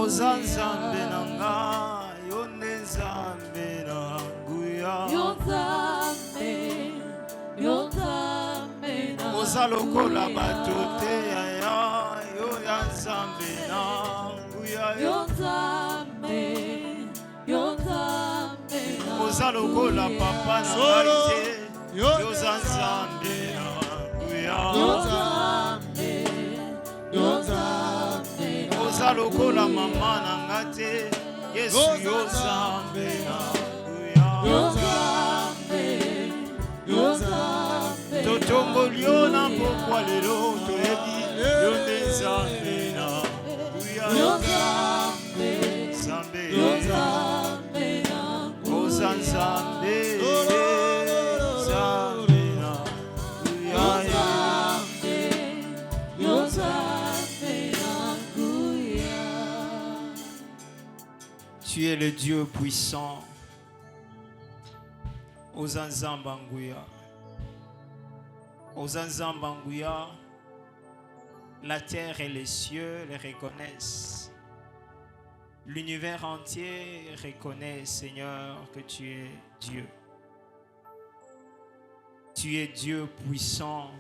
Oza nzambe nanga, yone nzambe na nguya. Oza lokola bato te yaya, yo ya nzambe na nguya. Oza lokola papa na ngai te, yoza nzambe na nguya. Oza lokola mama na nga te, Yesu yo nzambe na nguya. Totomboli yo na pokwa lelo toyebi yo nde nzambe na nguya. Nzambe oza nzambe nzambe na nguya. Tu es le Dieu puissant. Oza nzambe nguya. Oza nzambe nguya. La terre et les cieux les reconnaissent. L'univers entier reconnaît, Seigneur, que tu es Dieu. Tu es Dieu puissant.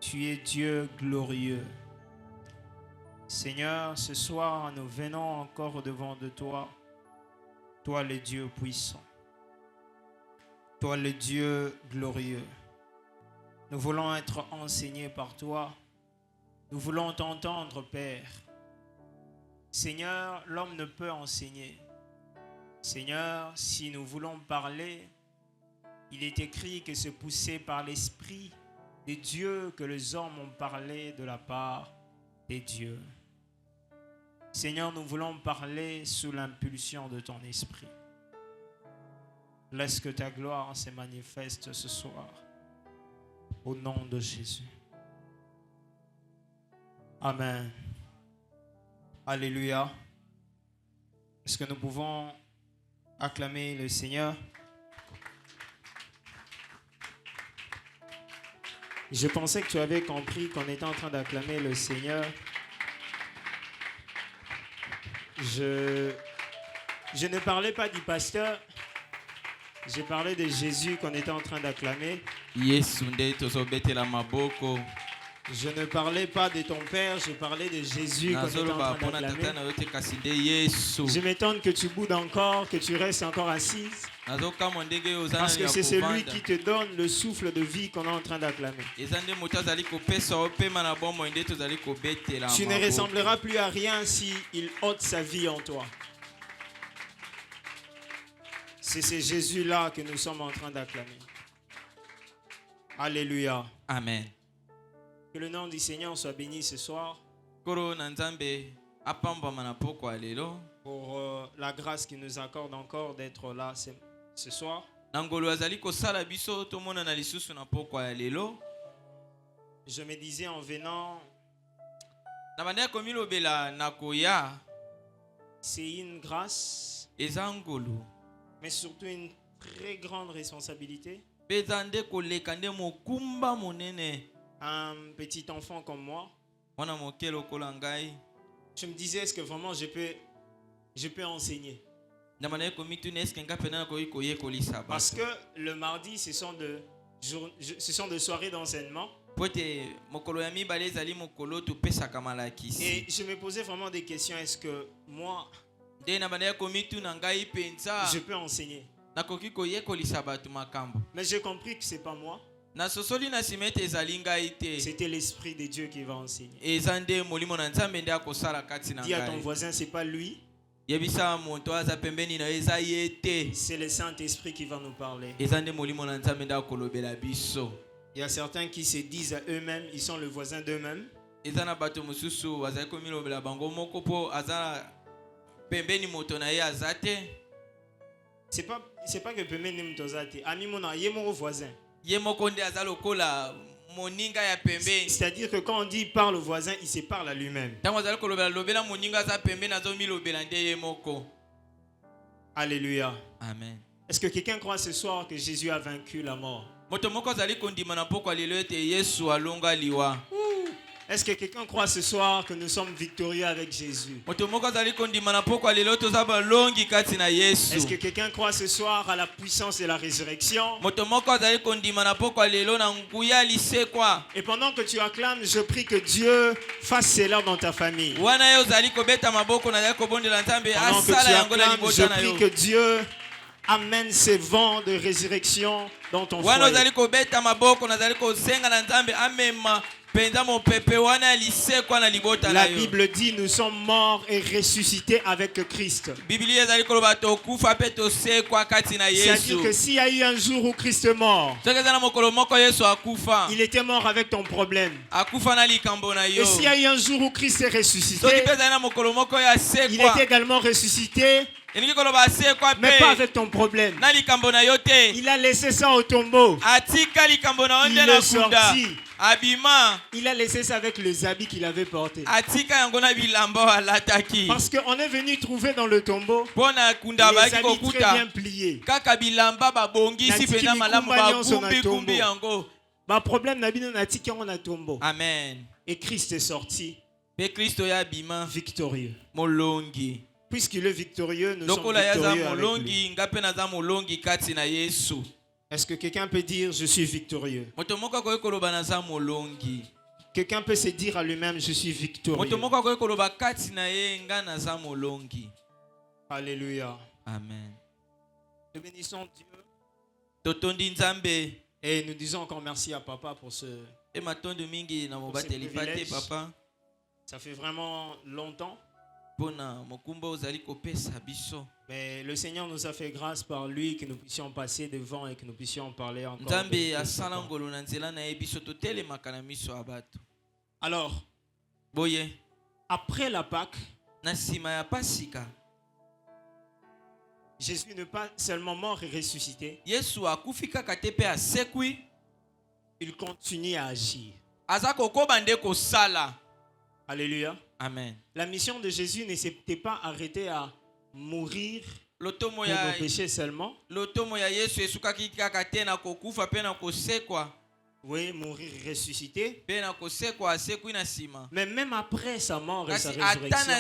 Tu es Dieu glorieux. Seigneur, ce soir, nous venons encore devant de toi. Toi, le Dieu puissant. Toi, le Dieu glorieux. Nous voulons être enseignés par toi. Nous voulons t'entendre, Père. Seigneur, l'homme ne peut enseigner. Seigneur, si nous voulons parler, il est écrit que c'est poussé par l'Esprit de Dieu que les hommes ont parlé de la part de Dieu. Seigneur, nous voulons parler sous l'impulsion de ton Esprit. Laisse que ta gloire se manifeste ce soir. Au nom de Jésus. Amen. Alléluia. Est-ce que nous pouvons acclamer le Seigneur? Je pensais que tu avais compris qu'on était en train d'acclamer le Seigneur. Je ne parlais pas du pasteur. J'ai parlé de Jésus qu'on était en train d'acclamer. Je ne parlais pas de ton père, je parlais de Jésus qu'on était en train d'acclamer. Je m'étonne que tu boudes encore, que tu restes encore assise. Parce que c'est celui qui te donne le souffle de vie qu'on est en train d'acclamer. Tu ne ressembleras plus à rien s'il ôte sa vie en toi. C'est ce Jésus-là que nous sommes en train d'acclamer. Alléluia. Amen. Que le nom du Seigneur soit béni ce soir. Pour la grâce qu'il nous accorde encore d'être là ce soir. Je me disais en venant, c'est une grâce, mais surtout une très grande responsabilité. Un petit enfant comme moi, je me disais, est-ce que vraiment je peux enseigner? Parce que le mardi, ce sont de soirées d'enseignement. Et je me posais vraiment des questions. Est-ce que moi, je peux enseigner? Mais j'ai compris que ce n'est pas moi. C'était l'Esprit de Dieu qui va enseigner. Dis à ton voisin, ce n'est pas lui. C'est le Saint-Esprit qui va nous parler. Il y a certains qui se disent à eux-mêmes, ils sont le voisin d'eux-mêmes. C'est pas que pembeni mtozate. Ami mona yemo voisin. C'est-à-dire que quand on dit parle au voisin, il se parle à lui-même. Alléluia. Amen. Est-ce que quelqu'un croit ce soir que Jésus a vaincu la mort? Est-ce que quelqu'un croit ce soir que nous sommes victorieux avec Jésus? Est-ce que quelqu'un croit ce soir à la puissance de la résurrection? Et pendant que tu acclames, je prie que Dieu fasse cela dans ta famille. Pendant que tu acclames, je prie que Dieu amène ces vents de résurrection dans ton foyer. La Bible dit nous sommes morts et ressuscités avec Christ. C'est-à-dire que s'il y a eu un jour où Christ est mort, il était mort avec ton problème. Et s'il y a eu un jour où Christ est ressuscité, il est également ressuscité, mais pas avec ton problème. Il a laissé ça au tombeau. Il est sorti. Il a laissé ça avec les habits qu'il avait portés. Parce qu'on est venu trouver dans le tombeau les habits très bien pliés. Amen. Et Christ est sorti victorieux. Puisqu'il est victorieux, nous sommes victorieux avec lui. Est-ce que quelqu'un peut dire je suis victorieux? Quelqu'un peut se dire à lui-même je suis victorieux. Alléluia. Amen. Nous bénissons Dieu. Et nous disons encore merci à Papa pour ce privilège. Ça fait vraiment longtemps. Mais le Seigneur nous a fait grâce par lui que nous puissions passer devant et que nous puissions parler encore. Alors, après la Pâque, Jésus n'est pas seulement mort et ressuscité. Il continue à agir. Alléluia. Amen. La mission de Jésus ne s'était pas arrêtée à mourir pour nos péchés seulement. Oui, mourir et ressusciter. Mais même après sa mort et sa résurrection,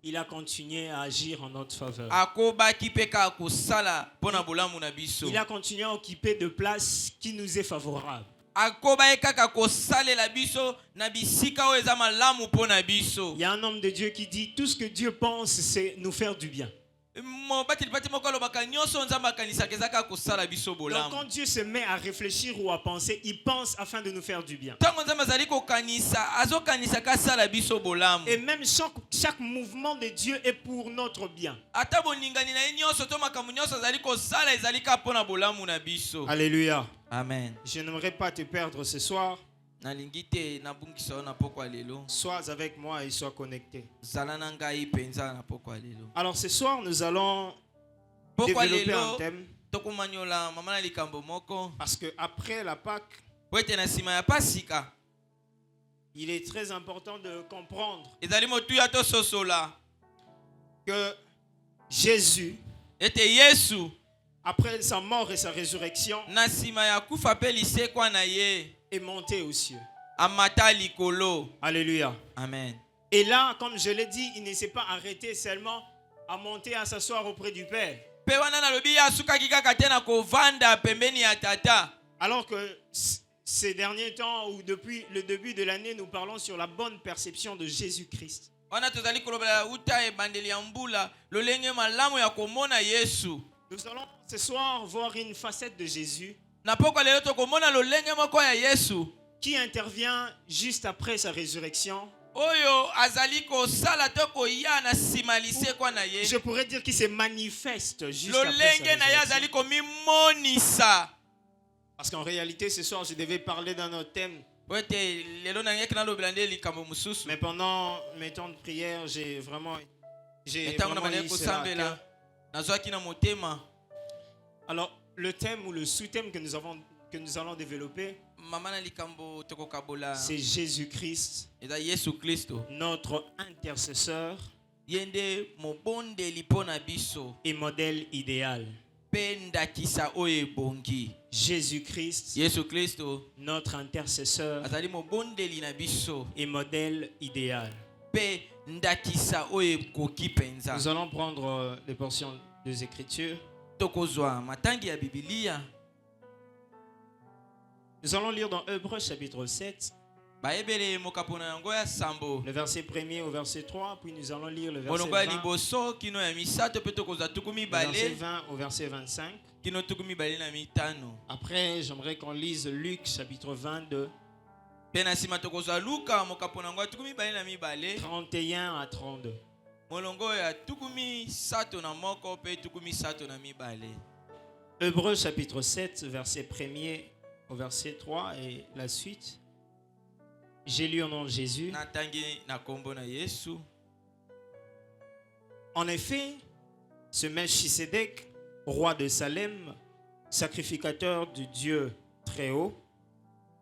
il a continué à agir en notre faveur. Il a continué à occuper de places qui nous est favorable. Il y a un homme de Dieu qui dit tout ce que Dieu pense, c'est nous faire du bien. Donc quand Dieu se met à réfléchir ou à penser, il pense afin de nous faire du bien. Et même chaque mouvement de Dieu est pour notre bien. Alléluia. Amen. Je n'aimerais pas te perdre ce soir. Sois avec moi et sois connecté. Alors ce soir, nous allons développer un thème. Parce qu'après la Pâque, il est très important de comprendre que Jésus, après sa mort et sa résurrection, est monté aux cieux. Alléluia. Amen. Et là, comme je l'ai dit, il ne s'est pas arrêté seulement à monter à s'asseoir auprès du Père. Alors que ces derniers temps ou depuis le début de l'année, nous parlons sur la bonne perception de Jésus-Christ. Nous allons ce soir voir une facette de Jésus qui intervient juste après sa résurrection. Je pourrais dire qu'il se manifeste juste après sa résurrection. Parce qu'en réalité, ce soir, je devais parler d'un autre thème. Mais pendant mes temps de prière, j'ai vraiment eu cela à cœur. Alors, le thème ou le sous-thème que nous allons développer, c'est Jésus-Christ, notre intercesseur et modèle idéal. pe ndakisa oyo ebongi. Jésus-Christ, Yesu Kristo notre intercesseur azali mobondeli na biso et modèle idéal. pe ndakisa oyo ekoki penza. Nous allons prendre les portions des Écritures. Tokozwa matangi ya Biblia. Nous allons lire dans Hébreux chapitre 7, Bayebele mokapona yango ya sambo. le verset 1er au verset 3, puis nous allons lire le verset Molongo ya 20, liboso kino ya misato pe tokozwa tuku le verset mibale 20 au verset 25. kino tuku mibale na mitano. Après, j'aimerais qu'on lise Luc chapitre 22, Pe na sima tokozwa Luka mokapona yango ya tuku mibale na mibale. 31 à 32. Molongo ya tuku misato na moko pe tuku misato na mibale. Hébreux chapitre 7, verset 1er au verset 3 et la suite. J'ai lu au nom de Jésus. Natangi na kombo na Yesu. En effet, ce Melchisédek, roi de Salem, sacrificateur du Dieu très haut,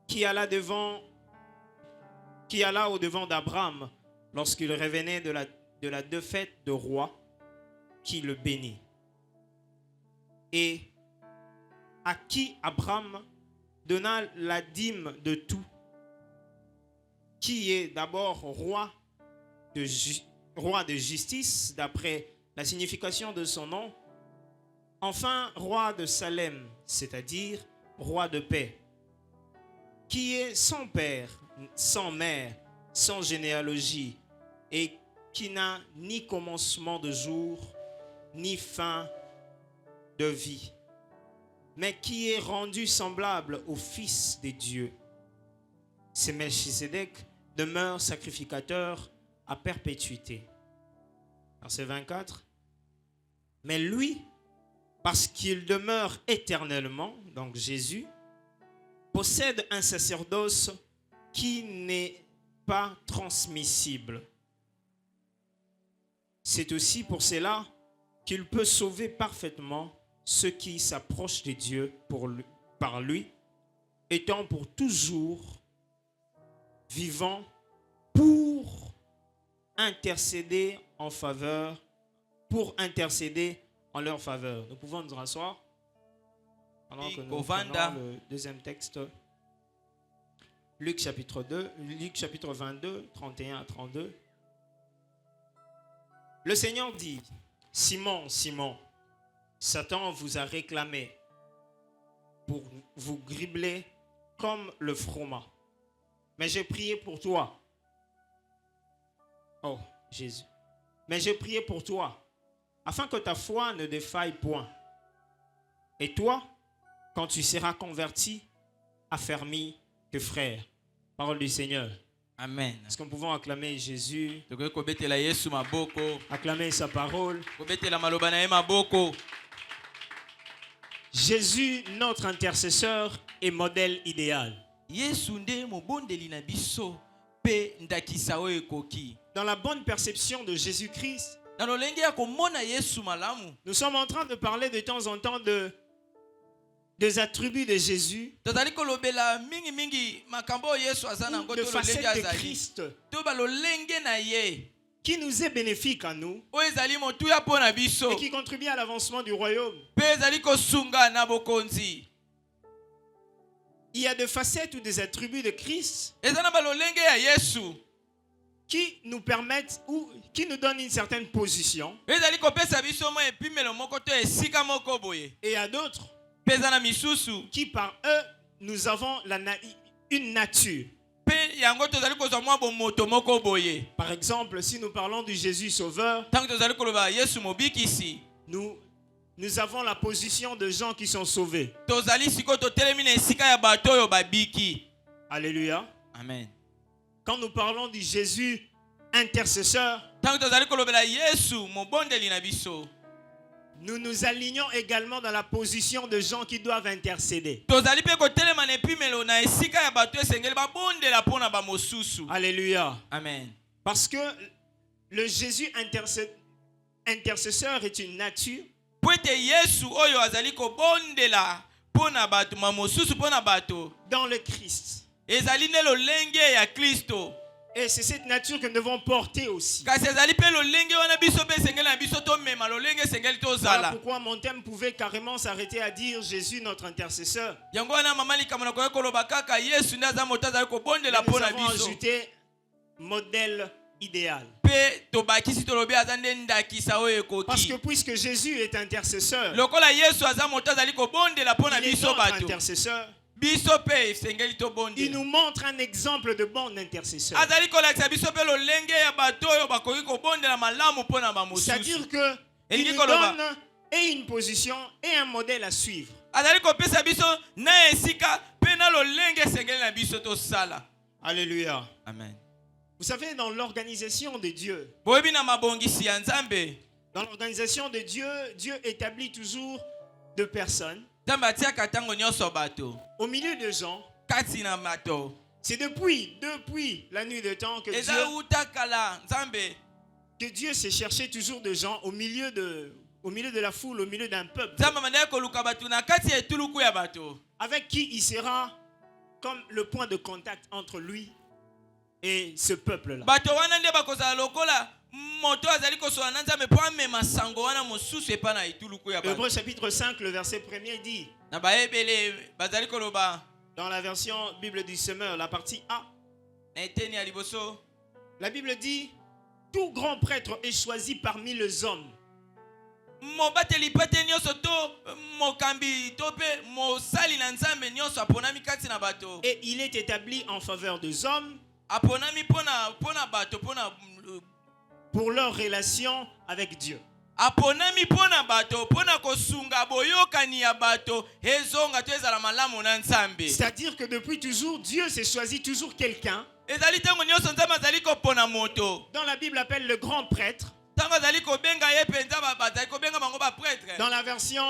qui alla au-devant d'Abraham lorsqu'il revenait de la défaite de roi, qui le bénit. Et à qui Abraham donna la dîme de tout, qui est d'abord roi de justice, d'après la signification de son nom, enfin roi de Salem, c'est-à-dire roi de paix, qui est sans père, sans mère, sans généalogie, et qui n'a ni commencement de jour, ni fin de vie, mais qui est rendu semblable au Fils des dieux. Ce Melchisédek demeure sacrificateur à perpétuité. Verset 24. Mais lui, parce qu'il demeure éternellement, donc Jésus, possède un sacerdoce qui n'est pas transmissible. C'est aussi pour cela qu'il peut sauver parfaitement ceux qui s'approchent de Dieu par lui, étant pour toujours vivant pour intercéder en leur faveur. Nous pouvons nous rasseoir pendant que nous prenons le deuxième texte. Luc chapitre 22, 31 à 32. Le Seigneur dit: Simon, Simon, Satan vous a réclamé pour vous gribler comme le froment. Mais j'ai prié pour toi. Oh, Jésus. Mais j'ai prié pour toi, afin que ta foi ne défaille point. Et toi, quand tu seras converti, affermis tes frères. Parole du Seigneur. Amen. Est-ce que nous pouvons acclamer Jésus? Acclamer Acclamer sa parole. maboko. Jésus, notre intercesseur et modèle idéal. Yesu nde mobondeli na biso pe ndakisa oyo ekoki. Dans la bonne perception de Jésus-Christ, Na lolenge ya komona Yesu malamu. nous sommes en train de parler de temps en temps des attributs de Jésus, Tozali kolobela mingi mingi makambo oyo Yesu azana ngo de to lolenge facettes de azali. Christ, To ba lolenge na ye. qui nous est bénéfique à nous Oyo ezali motuya po na biso. et qui contribue à l'avancement du royaume. Pe ezali kosunga na bokonzi. Il y a des facettes ou des attributs de Christ Ezana ba lolenge ya Yesu. qui nous permettent ou qui nous donnent une certaine position, Ezali kopesa biso mo epimelo moko to esika moko boye. et il y a d'autres Pe ezana misusu. qui par eux nous avons une nature. Pe yango tozali kozwa mwa bomoto moko boye. Par exemple, si nous parlons du Jésus sauveur, Tango tozali koloba Yesu mobikisi. nous avons la position de gens qui sont sauvés. Tozali siko to telemi na esika ya bato oyo babiki. Alléluia. Amen. Quand nous parlons du Jésus intercesseur, Tango tozali kolobela Yesu mobondeli na biso. nous nous alignons également dans la position de gens qui doivent intercéder. Tozali pe ko telema na epimelo na esika ya bato esengeli babondela pona ba mosusu. Alléluia. Amen. Parce que le Jésus intercesseur est une nature Poete Yesu oyo azali ko bondela pona bato ma mosusu pona bato. dans le Christ. Ezali ne lolenge ya Kristo. Et c'est cette nature que nous devons porter aussi. kasi ezali mpe lolenge wana biso mpe esengeli na biso tomema lolenge esengeli Voilà tozala pourquoi mon thème pouvait carrément s'arrêter à dire Jésus notre intercesseur. yango wana mama likambo na koya koloba kaka yesu nde aza moto azali kobondela Mais nous mpo na avons biso ajouté modèle idéal. mpe tobakisi tolobi aza nde ndakisa oyo Parce que ekoki puisque Jésus est intercesseur, lokola yesu aza moto azali kobondela mpo na il est biso notre bato intercesseur. biso mpe esengeli Il tobondela nous montre un exemple de bon intercesseur. azali kolakisa biso mpe lolenge ya bato oyo bakoki kobondela malamu mpo na bamosusu C'est-à-dire que il Elingi nous koloba. donne et une position et un modèle à suivre. azali kopesa biso na esika mpe na lolenge esengeli na biso tosala Alléluia. amen Vous savez, dans l'organisation de Dieu, boyebi na mabongisi ya nzambe dans l'organisation de Dieu, Dieu établit toujours deux personnes nzambe atiaka ntango nyonso bato au milieu de gens. kati na bato C'est depuis la nuit de temps que eza Dieu, uta kala nzambe s'est cherché toujours de gens au milieu de la foule, au milieu d'un peuple, nzambe amandaki koluka bato na kati ya etuluku ya bato avec qui il sera comme le point de contact entre lui et ce peuple-là. bato wana nde bakozala lokola moto azali kosola na nzambe mpo amema sango wana mosusu epa na etuluku ya bato Hébreux chapitre 5, le verset 1er dit, na bayebele bazali koloba dans la version Bible du Semeur, la partie A, na eteni ya liboso la Bible dit, tout grand prêtre est choisi parmi les hommes. mobateli mpe te nyonso to mokambi to mpe mosali na nzambe nyonso aponami kati na bato Et il est établi en faveur des hommes aponami mpo na bato pour leur relation avec Dieu. aponami mpo na bato mpo na kosunga boyokani ya bato ezonga to ezala malamu na nzambe C'est-à-dire que depuis toujours, Dieu s'est choisi toujours quelqu'un ezali ntango nyonso nzambe azali kopona moto dont la Bible appelle le grand prêtre. ntango azali kobenga ye mpenza bazali kobenga bango baprêtre Dans la version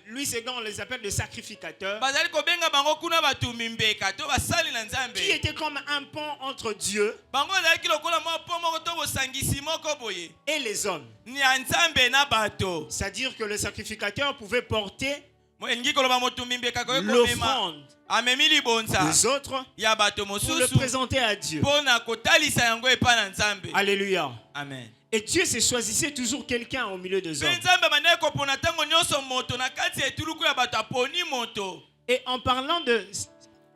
Louis II, on les appelle des sacrificateurs, bazali kobenga bango kuna batumi mbeka to basali na nzambe qui étaient comme un pont entre Dieu bango ezalaki lokola mwa po moko to bosangisi moko boye et les hommes. ni ya nzambe na bato C'est-à-dire que le sacrificateur pouvait porter elingi koloba motumbi mbeka koki komema l'offrande amemi libonza des autres ya bato pour le mosusu présenter à Dieu. mpo na kotalisa yango epa na nzambe Alléluia. amen Et Dieu s'est choisissait toujours quelqu'un au milieu des mpe hommes. nzambe bandaki kopona ntango nyonso moto na kati ya etuluku ya bato aponi moto Et en parlant de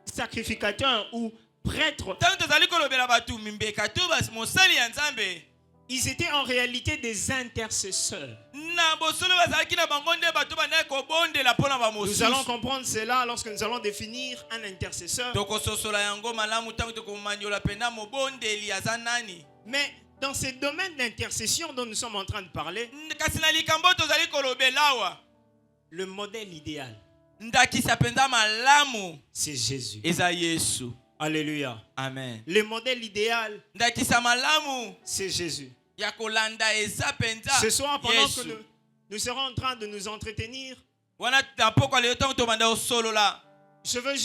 sacrificateurs ou prêtres, ntango tozali kolobela batumi mbeka to mosali ya nzambe ils étaient en réalité des intercesseurs. na bosolo bazalaki na bango nde bato bandaki kobondela mpo na Nous allons bamosusu comprendre cela lorsque nous allons définir un intercesseur. tokososola yango malamu ntango tokomanyola mpena mobondeli aza nani Mais dans ces domaines d'intercession dont nous sommes en train de parler, kasi na likambo tozali kolobela awa le modèle idéal, ndakisa mpenza malamu c'est Jésus. eza yesu Alléluia. amen Le modèle idéal, ndakisa malamu c'est Jésus. ya kolanda eza mpenza Ce soir, pendant que yesu nous serons en train de nous entretenir, wana na pokwa lelo ntango tobanda osolola je veux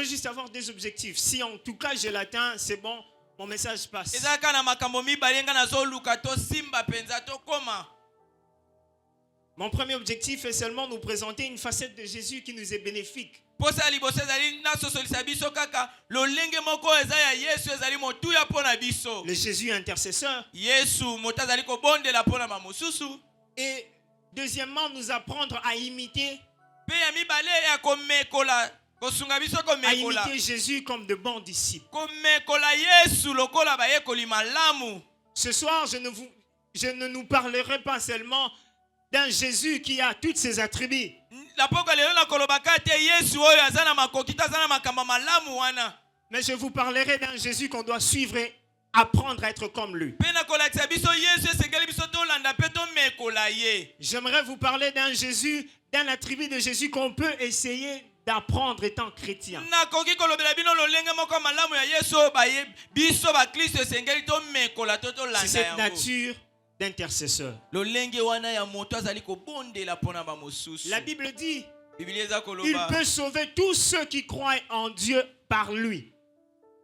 juste avoir des objectifs. Si en tout cas je l'atteins, c'est bon, mon message passe. ezalaka na makambo mibale nga nazoluka tosimba mpenza tokoma Mon premier objectif est seulement nous présenter une facette de Jésus qui nous est bénéfique. posa ya liboso ezali nasosolisa biso kaka lolenge moko eza ya yesu ezali motuya mpo na biso Le Jésus intercesseur. yesu moto azali kobondela mpo na bamosusu Et deuxièmement, nous apprendre à imiter mpe ya mibale ya komekola kosunga biso komekola Jésus comme de bons disciples. komekola yesu lokola bayekoli malamu Ce soir, je ne nous parlerai pas seulement d'un Jésus qui a tous ses attributs, na pokwa lelo nakolobaka te yesu oyo aza na makoki to aza na makambo malamu wana mais je vous parlerai d'un Jésus qu'on doit suivre et apprendre à être comme lui. mpe nakolakisa biso yesu esengeli biso tolanda mpe tomekola ye J'aimerais vous parler d'un Jésus, d'un attribut de Jésus qu'on peut essayer d'apprendre étant chrétien. nakoki kolobela bino lolenge moko ya malamu ya yesu oyo biso baklisto esengeli tomekola to C'est tolanda cette yango nature d'intercesseur. lolenge wana ya moto azali kobondela mpo na bamosusu La Bible dit, biblia eza il koloba peut sauver tous ceux qui croient en Dieu par lui.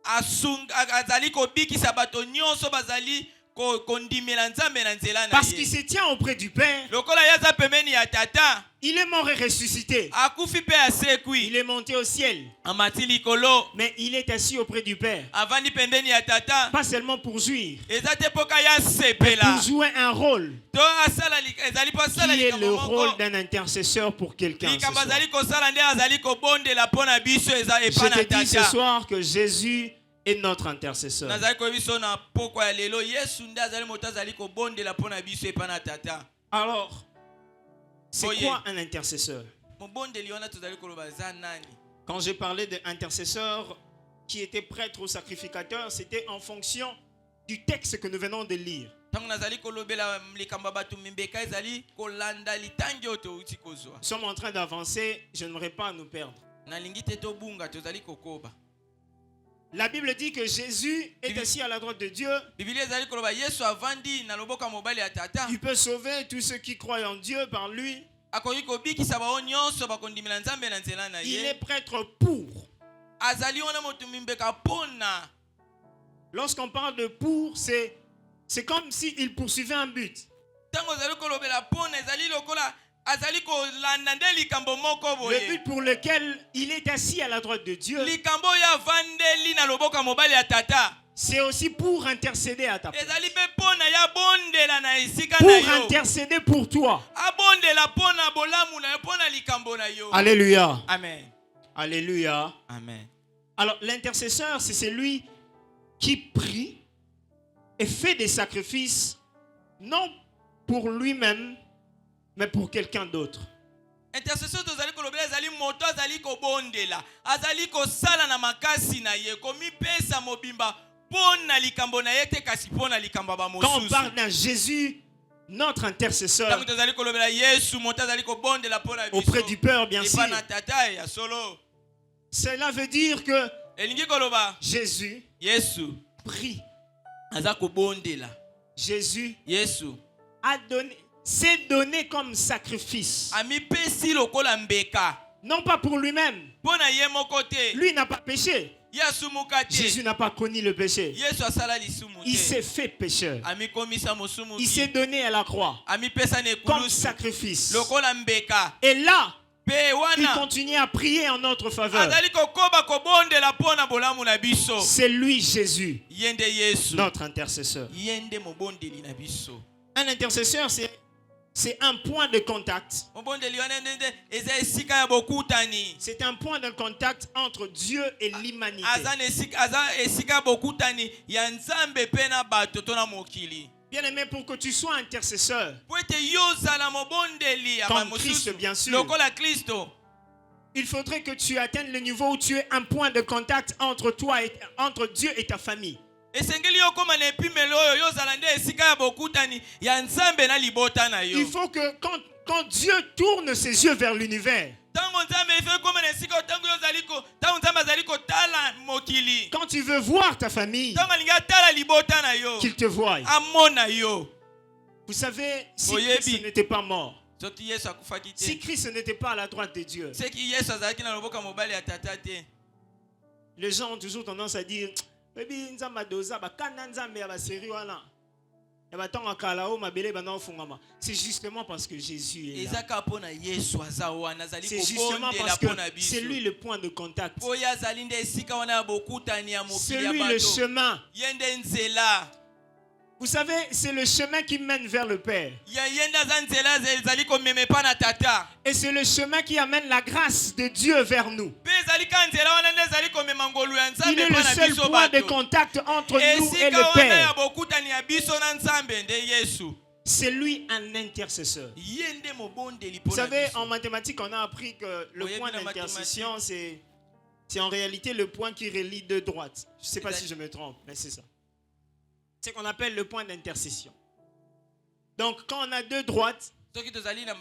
azali kobikisa bato nyonso bazali kondimela nzambe na nzela na Parce qu'il ye. se tient auprès du Père. Lokola ye aza pembeni ya tata, Il est mort et ressuscité. akufi mpe asekwi, Il est monté au ciel. amati likolo, Mais il est assis auprès du Père. avandi pembeni ya tata. Pas seulement pour jouir, Eza te mpo kaya mais asepela, pour jouer un rôle to asala ezali mpo asala qui est le likambo rôle moko. d'un intercesseur pour quelqu'un. ce Likambo soir. azali kosala nde azali kobondela mpo na biso eza Je epa na te dis ce tata. soir que Jésus est notre intercesseur. Nazali koyebi biso na pokwa ya lelo, Yesu nde azali moto azali kobondela mpo na biso epa na tata. Alors, c'est Oye. quoi un intercesseur? Mobondeli wana tozali koloba za nani? Quand j'ai parlé d'intercesseur qui était prêtre ou sacrificateur, c'était en fonction du texte que nous venons de lire. Tango nazali kolobela likambo ya bato mimbeka ezali kolanda litangi oyo touti kozwa. Nous sommes en train d'avancer, je n'aimerais pas nous perdre. Nalingi te tobunga tozali kokoba. La Bible dit que Jésus est assis à la droite de Dieu. Biblia ezali koloba Yesu avandi na loboko ya mobali ya tata. Il peut sauver tous ceux qui croient en Dieu par lui. Akoki kobikisa bao nyonso bakondimela nzambe na nzela na Il ye. est prêtre pour. Azali wana moto mimbeka pona. Lorsqu'on parle de pour, c'est comme s'il poursuivait un but. Tango azali kolobela pona ezali lokola azali kolanda nde likambo moko Le boye. but pour lequel il est assis à la droite de Dieu, Likambo ya vandeli na loboko ya mobali ya tata. c'est aussi pour intercéder à ta place. Ezali pe pona ya bondela na esika Pour na yo. intercéder pour toi. Abondela pona bolamu na yo pona likambo na yo. Alléluia. Amen. Alléluia. Amen. Alors, l'intercesseur, c'est celui qui prie et fait des sacrifices, non pour lui-même, mais pour quelqu'un d'autre. Intercesseur tozali kolobela ezali moto azali kobondela. Azali kosala na makasi na ye komipesa mobimba pona likambo na ye te kasi pona likambo ba Quand on mosusu. parle d'un Jésus, notre intercesseur, Tango tozali kolobela Yesu moto azali kobondela pona biso. auprès du Père, bien sûr, Epa na tata ya solo. cela veut dire que Elingi koloba Jésus Yesu prie. aza kobondela. Jésus Yesu s'est donné comme sacrifice. amipesi lokola mbeka. Non pas pour lui-même. Pona ye moko te. Lui n'a pas péché. Yasumuka te. Jésus n'a pas connu le péché. Yesu asala lisumu te. Il s'est fait pécheur. Amikomisa mosumu Il s'est te. donné à la croix Amipesa ne comme kulusu. sacrifice. Lokola mbeka. Et là, Pe il wana. continue à prier en notre faveur. Azali kokoba kobondela pona bolamu na biso. C'est lui, Jésus, Yende Yesu. notre intercesseur. Yende mobondeli na biso. Un intercesseur, c'est un point de contact. Mobondeli wana ndende eza esika ya bokutani. C'est un point de contact entre Dieu et l'humanité. Aza esika bokutani ya nzambe pe na bato to na mokili. Bien-aimé, pour que tu sois intercesseur, Po ete yozala mobondeli ya comme bamosusu. Christ, bien sûr, Lokola Kristo. il faudrait que tu atteignes le niveau où tu es un point de contact entre toi et entre Dieu et ta famille. Esengeli yokoma na epimelo oyo yozala nde esika ya bokutani ya nzambe na libota na yo. Il faut que quand Dieu tourne ses yeux vers l'univers, Tango nzambe ife koma na esika tango yozaliko tango nzambe azaliko tala mokili. quand tu veux voir ta famille, Tango alinga tala libota na yo. qu'il te voie. Amona yo. Vous savez, si Oyebi. Christ n'était pas mort, Soki Yesu akufaki si te. Christ n'était pas à la droite de Dieu, Seki Yesu azalaki na loboko mobali ya tata te. les gens ont toujours tendance à dire Baby, nzamba doza bakana nzambe ya baseri wana. Ya batonga kala o mabele bana ofungama. C'est justement parce que Jésus est là. Ezaka pona Yesu aza wana azali C'est justement kobondela parce que pona biso. c'est lui le point de contact. Po ya azali nde esika wana ya bokutani ya mokili C'est ya lui le bato. chemin. Yende nzela. Vous savez, c'est le chemin qui mène vers le Père. Ya yende aza nzela ezali komeme pa na tata. Et c'est le chemin qui amène la grâce de Dieu vers nous. Pe ezali ka nzela wana nde ezali komema ngolu ya Il nzambe est pa le na seul biso point de bato. contact entre nous et Esika le wana ya Père. bokutani ya biso na nzambe nde Yesu. C'est lui un intercesseur. Yende mobondeli Vous pona savez, biso. en mathématiques, on a appris que le Oui, point la d'intercession, c'est en réalité le point qui relie deux droites. Je ne sais pas si je me trompe, mais c'est ça. C'est ce qu'on appelle le point d'intercession. Donc, quand on a deux droites, soki tozali na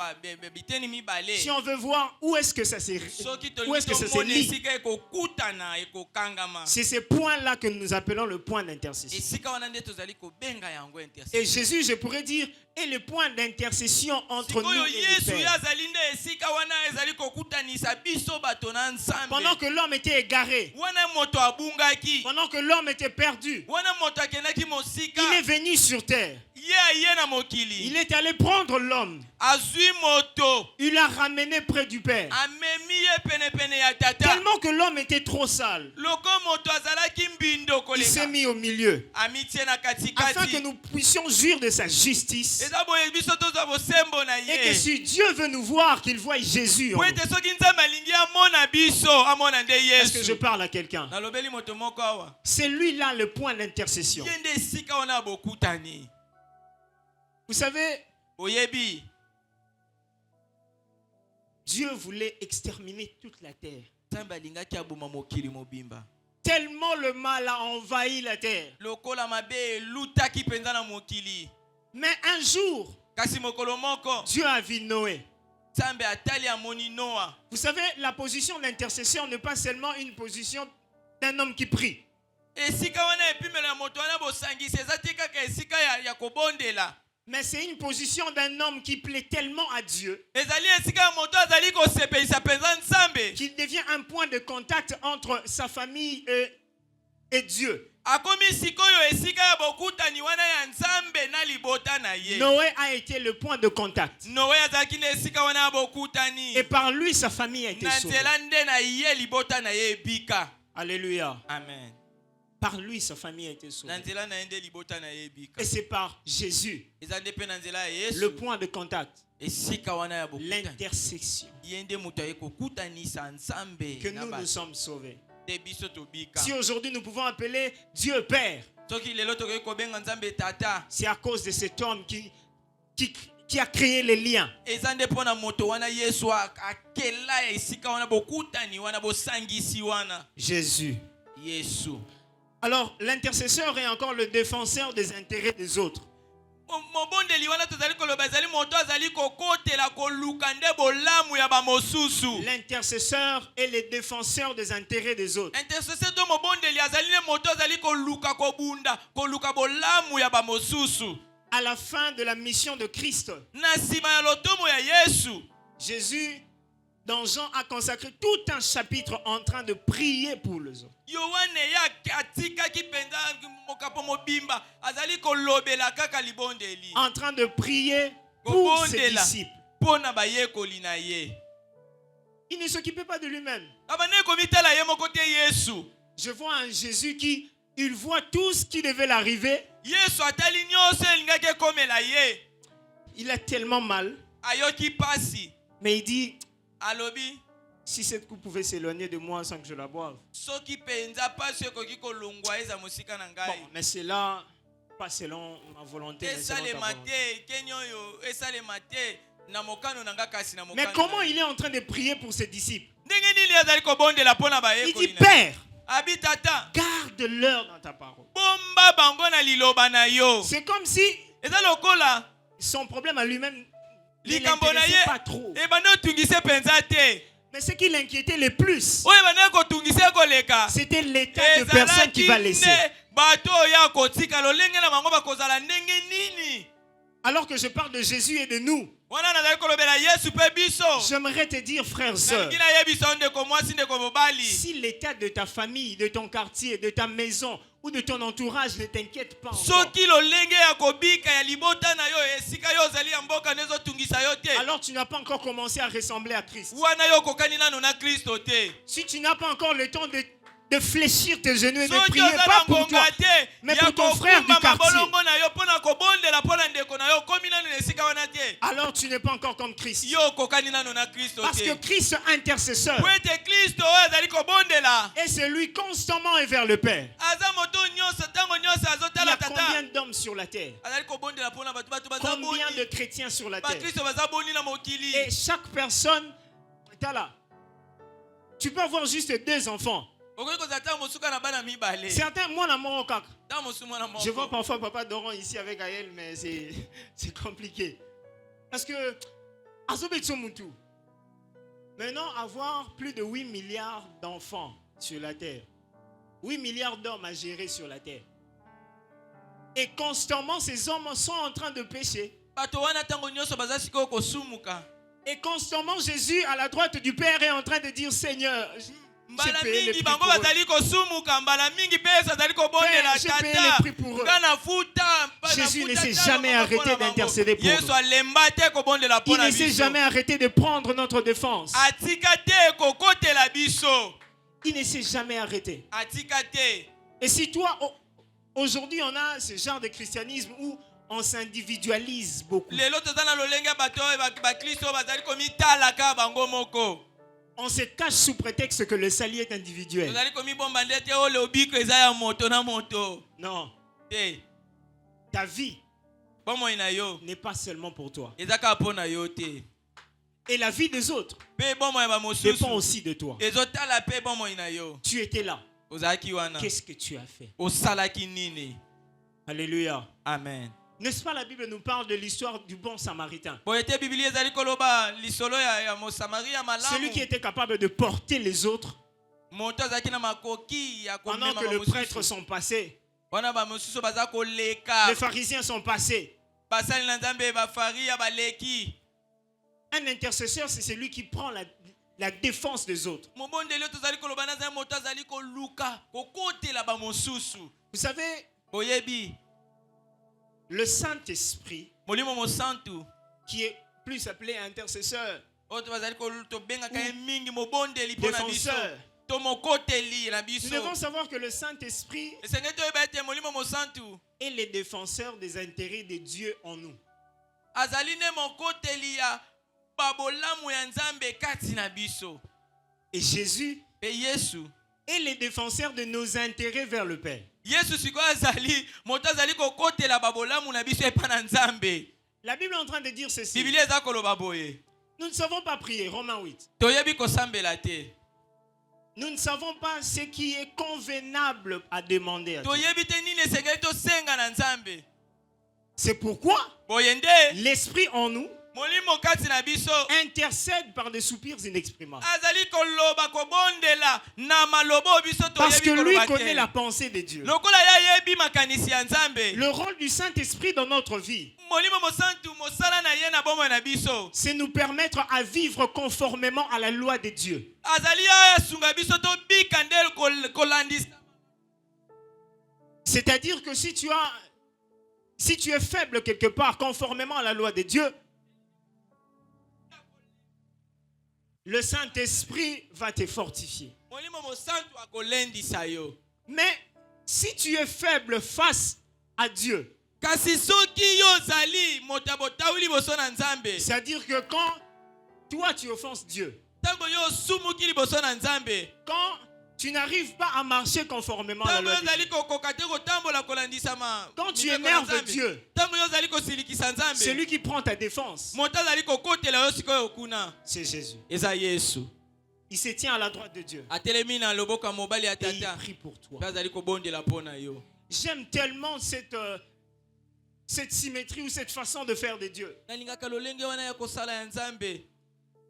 biteni mibale Si on veut voir où est-ce que ça s'est soki où est-ce que ça s'est tomoni mis, esika ekokutana ekokangama c'est ce point-là que nous appelons le point d'intercession. esika wana nde tozali kobenga yango Et intercession. Jésus, je pourrais dire, est le point d'intercession entre nous Sikoyo et le Yesu ye Père. azali nde esika wana ezali kokutanisa biso bato na Nzambe. Pendant que l'homme était égaré, Wana moto abungaki, pendant que l'homme était perdu, wana moto akendaki mosika, il est venu sur terre. ye na mokili. Il est allé prendre l'homme. Azwi moto, Il l'a ramené près du Père. amemi ye penepene ya tata. Tellement que l'homme était trop sale, Loko moto azalaki mbindo il s'est koleka. mis au milieu. Amitie na Afin que katikati. nous puissions jouir de sa justice. Eza boye biso tozwa bosembo na Et que ye. si Dieu veut nous voir, qu'il voie Jésus en Po nous. ete soki Nzambe alingi amona biso, amona nde Est-ce que je Yesu. parle à quelqu'un? Nalobeli moto moko awa. C'est lui-là le point d'intercession. Ye nde esika wana bokutani. Vous savez, Oyebi, Dieu voulait exterminer toute la terre. Nzambe alingaki aboma mokili mobimba. Tellement le mal a envahi la terre. Lokola mabe elutaki penza na mokili. Mais un jour, Kasi mokolo moko, Dieu a vu Noé. Nzambe atali amoni Noa. Vous savez, la position d'intercession n'est pas seulement une position d'un homme qui prie. Esika wana epimelo ya moto wana bosangisi eza te kaka esika ya kobondela. Mais c'est une position d'un homme qui plaît tellement à Dieu Ezali esika ya moto azali kosepelisa penza Nzambe. qu'il devient un point de contact entre sa famille et Dieu. Akomi sikoyo esika ya bokutani wana ya Nzambe na libota na ye. Noé a été le point de contact. Noé azalaki na esika wana ya bokutani. Et par lui, sa famille a été Na sauvée. nzela nde na ye libota na ye ebika. Alléluia. Amen. Par lui, sa famille a été Na sauvée. nzela na ye nde libota na ye ebika. Et c'est par Jésus, Eza nde pe na nzela ya Yesu. le point de contact, Esika wana ya bokutani. l'intersection, Ye nde moto aye kokutanisa Nzambe que na nous nous bato. sommes sauvés. Nde biso tobika. Si aujourd'hui nous pouvons appeler Dieu Père, Soki lelo tokoki kobenga Nzambe tata. c'est à cause de cet homme qui a créé les liens. Eza nde pona moto wana Yesu akela esika wana bokutani wana bosangisi wana. Jésus. Yesu. Alors, l'intercesseur est encore le défenseur des intérêts des autres. Mobondeli wana tozali koloba ezali moto azali kokotela koluka nde bolamu ya bamosusu. L'intercesseur est le défenseur des intérêts des autres. Intercesseur to mobondeli azali ne moto azali koluka kobunda koluka bolamu ya bamosusu. À la fin de la mission de Christ, Na sima ya lotomo ya Yesu. Jésus, dans Jean, a consacré tout un chapitre en train de prier pour les autres. Yohane ya atika kipenza mokapo mobimba azali kolobela kaka libondeli. En train de prier pour ses disciples. Pona bayekoli na ye. Il ne s'occupait pas de lui-même. Abane komitala ye moko te Yesu. Je vois un Jésus qui, il voit tout ce qui devait l'arriver. Yesu atali nyonso elingaki ekomela ye. Il a tellement mal. Ayoki pasi. Mais il dit, Alobi. si cette coupe pouvait s'éloigner de moi sans que je la boive. Soki penza pasi ekoki kolongwa eza mosika na Bon, ngai. mais c'est là, pas selon ma volonté. Mais, selon ta Esalema volonté. te kenyo yo esalema te na mokano na nga kasi na Mais mokano. comment il est en train de prier pour ses disciples? Ndenge nini azali kobondela pona Il dit, bayekoli na. Père, Abi tata. garde-leur dans ta parole. Bomba bango na liloba na yo. C'est comme si Eza lokola son problème à lui-même ne likambo na l'intéressait ye pas trop. ebanda otungise penza te. Mais ce qui l'inquiétait le plus, Oyo ebanda kotungise koleka. c'était l'état de personne qui va laisser. Bato oyo akotika lolenge na bango bakozala ndenge nini. Alors que je parle de Jésus et de nous, Wana nazali kolobela Yesu pe biso. j'aimerais te dire, frères, sœurs, Nalingi na yebisa ndeko mwasi ndeko mobali. si l'état de ta famille, de ton quartier, de ta maison ou de ton entourage ne t'inquiète pas encore, Soki lolenge ya kobika ya libota na yo esika yo ozali ya mboka nezotungisa yo te. alors tu n'as pas encore commencé à ressembler à Christ. Wana yo kokani nano na Kristo te. Si tu n'as pas encore le temps de fléchir tes genoux et de Soki prier, ozala pas pour ngonga toi, te mais ya pour ton frère du kokumba quartier, mabolongo na yo pona kobondela pona ndeko na yo komi nano na esika wana te. alors tu n'es pas encore comme Christ. Yo kokani nano na Kristo Parce que te. Christ intercesseur Po ete Kristo oyo azali kobondela. et c'est lui constamment est vers le Père. Aza moto nyonso ntango nyonso Il y azotala a combien tata. d'hommes sur la terre? Azali kobondela pona bato baza Combien de boni. chrétiens sur la terre? Bakristo baza boni na mokili. Et chaque personne, t'as là. Tu peux avoir juste 2 enfants. Okoki kozala ntango mosuka na bana mibale. Certains, moi, dans mon cas, Ntango mosu mwana moko. je vois parfois papa Doron ici avec Aël, mais c'est compliqué. Parce que, maintenant, avoir plus de 8 milliards d'enfants sur la terre, 8 milliards d'hommes à gérer sur la terre, et constamment, ces hommes sont en train de pécher. Et constamment, Jésus, à la droite du Père, est en train de dire, Seigneur, j'ai payé le prix pour eux. Jésus ne s'est jamais arrêté d'intercéder pour nous. Il ne s'est jamais arrêté de prendre notre défense. Il ne s'est jamais arrêté. Et si toi, aujourd'hui, on a ce genre de christianisme où on s'individualise beaucoup. On se cache sous prétexte que le salut est individuel. Non. Ta vie n'est pas seulement pour toi. Et la vie des autres dépend aussi de toi. Tu étais là. Qu'est-ce que tu as fait? Alléluia. Amen. N'est-ce pas, la Bible nous parle de l'histoire du bon samaritain. Celui qui était capable de porter les autres pendant que les prêtres sont passés. Les pharisiens sont passés. Un intercesseur, c'est celui qui prend la défense des autres. Vous savez, le Saint-Esprit, qui est plus appelé intercesseur, défenseur, nous devons savoir que le Saint-Esprit est le défenseur des intérêts de Dieu en nous. Et Jésus est le défenseur de nos intérêts vers le Père. La Bible est en train de dire ceci. Nous ne savons pas prier, Romains 8. Nous ne savons pas ce qui est convenable à demander à Dieu. C'est pourquoi l'Esprit en nous intercède par des soupirs inexprimables. Parce que lui connaît la pensée de Dieu. Le rôle du Saint-Esprit dans notre vie, c'est nous permettre à vivre conformément à la loi de Dieu. C'est-à-dire que si tu es faible quelque part conformément à la loi de Dieu, le Saint-Esprit va te fortifier. Mais si tu es faible face à Dieu, c'est-à-dire que quand toi tu offenses Dieu, quand tu n'arrives pas à marcher conformément à la loi de Dieu, quand tu énerves Dieu, celui qui prend ta défense, c'est Jésus. Il se tient à la droite de Dieu et il prie pour toi. J'aime tellement cette symétrie ou cette façon de faire de Dieu.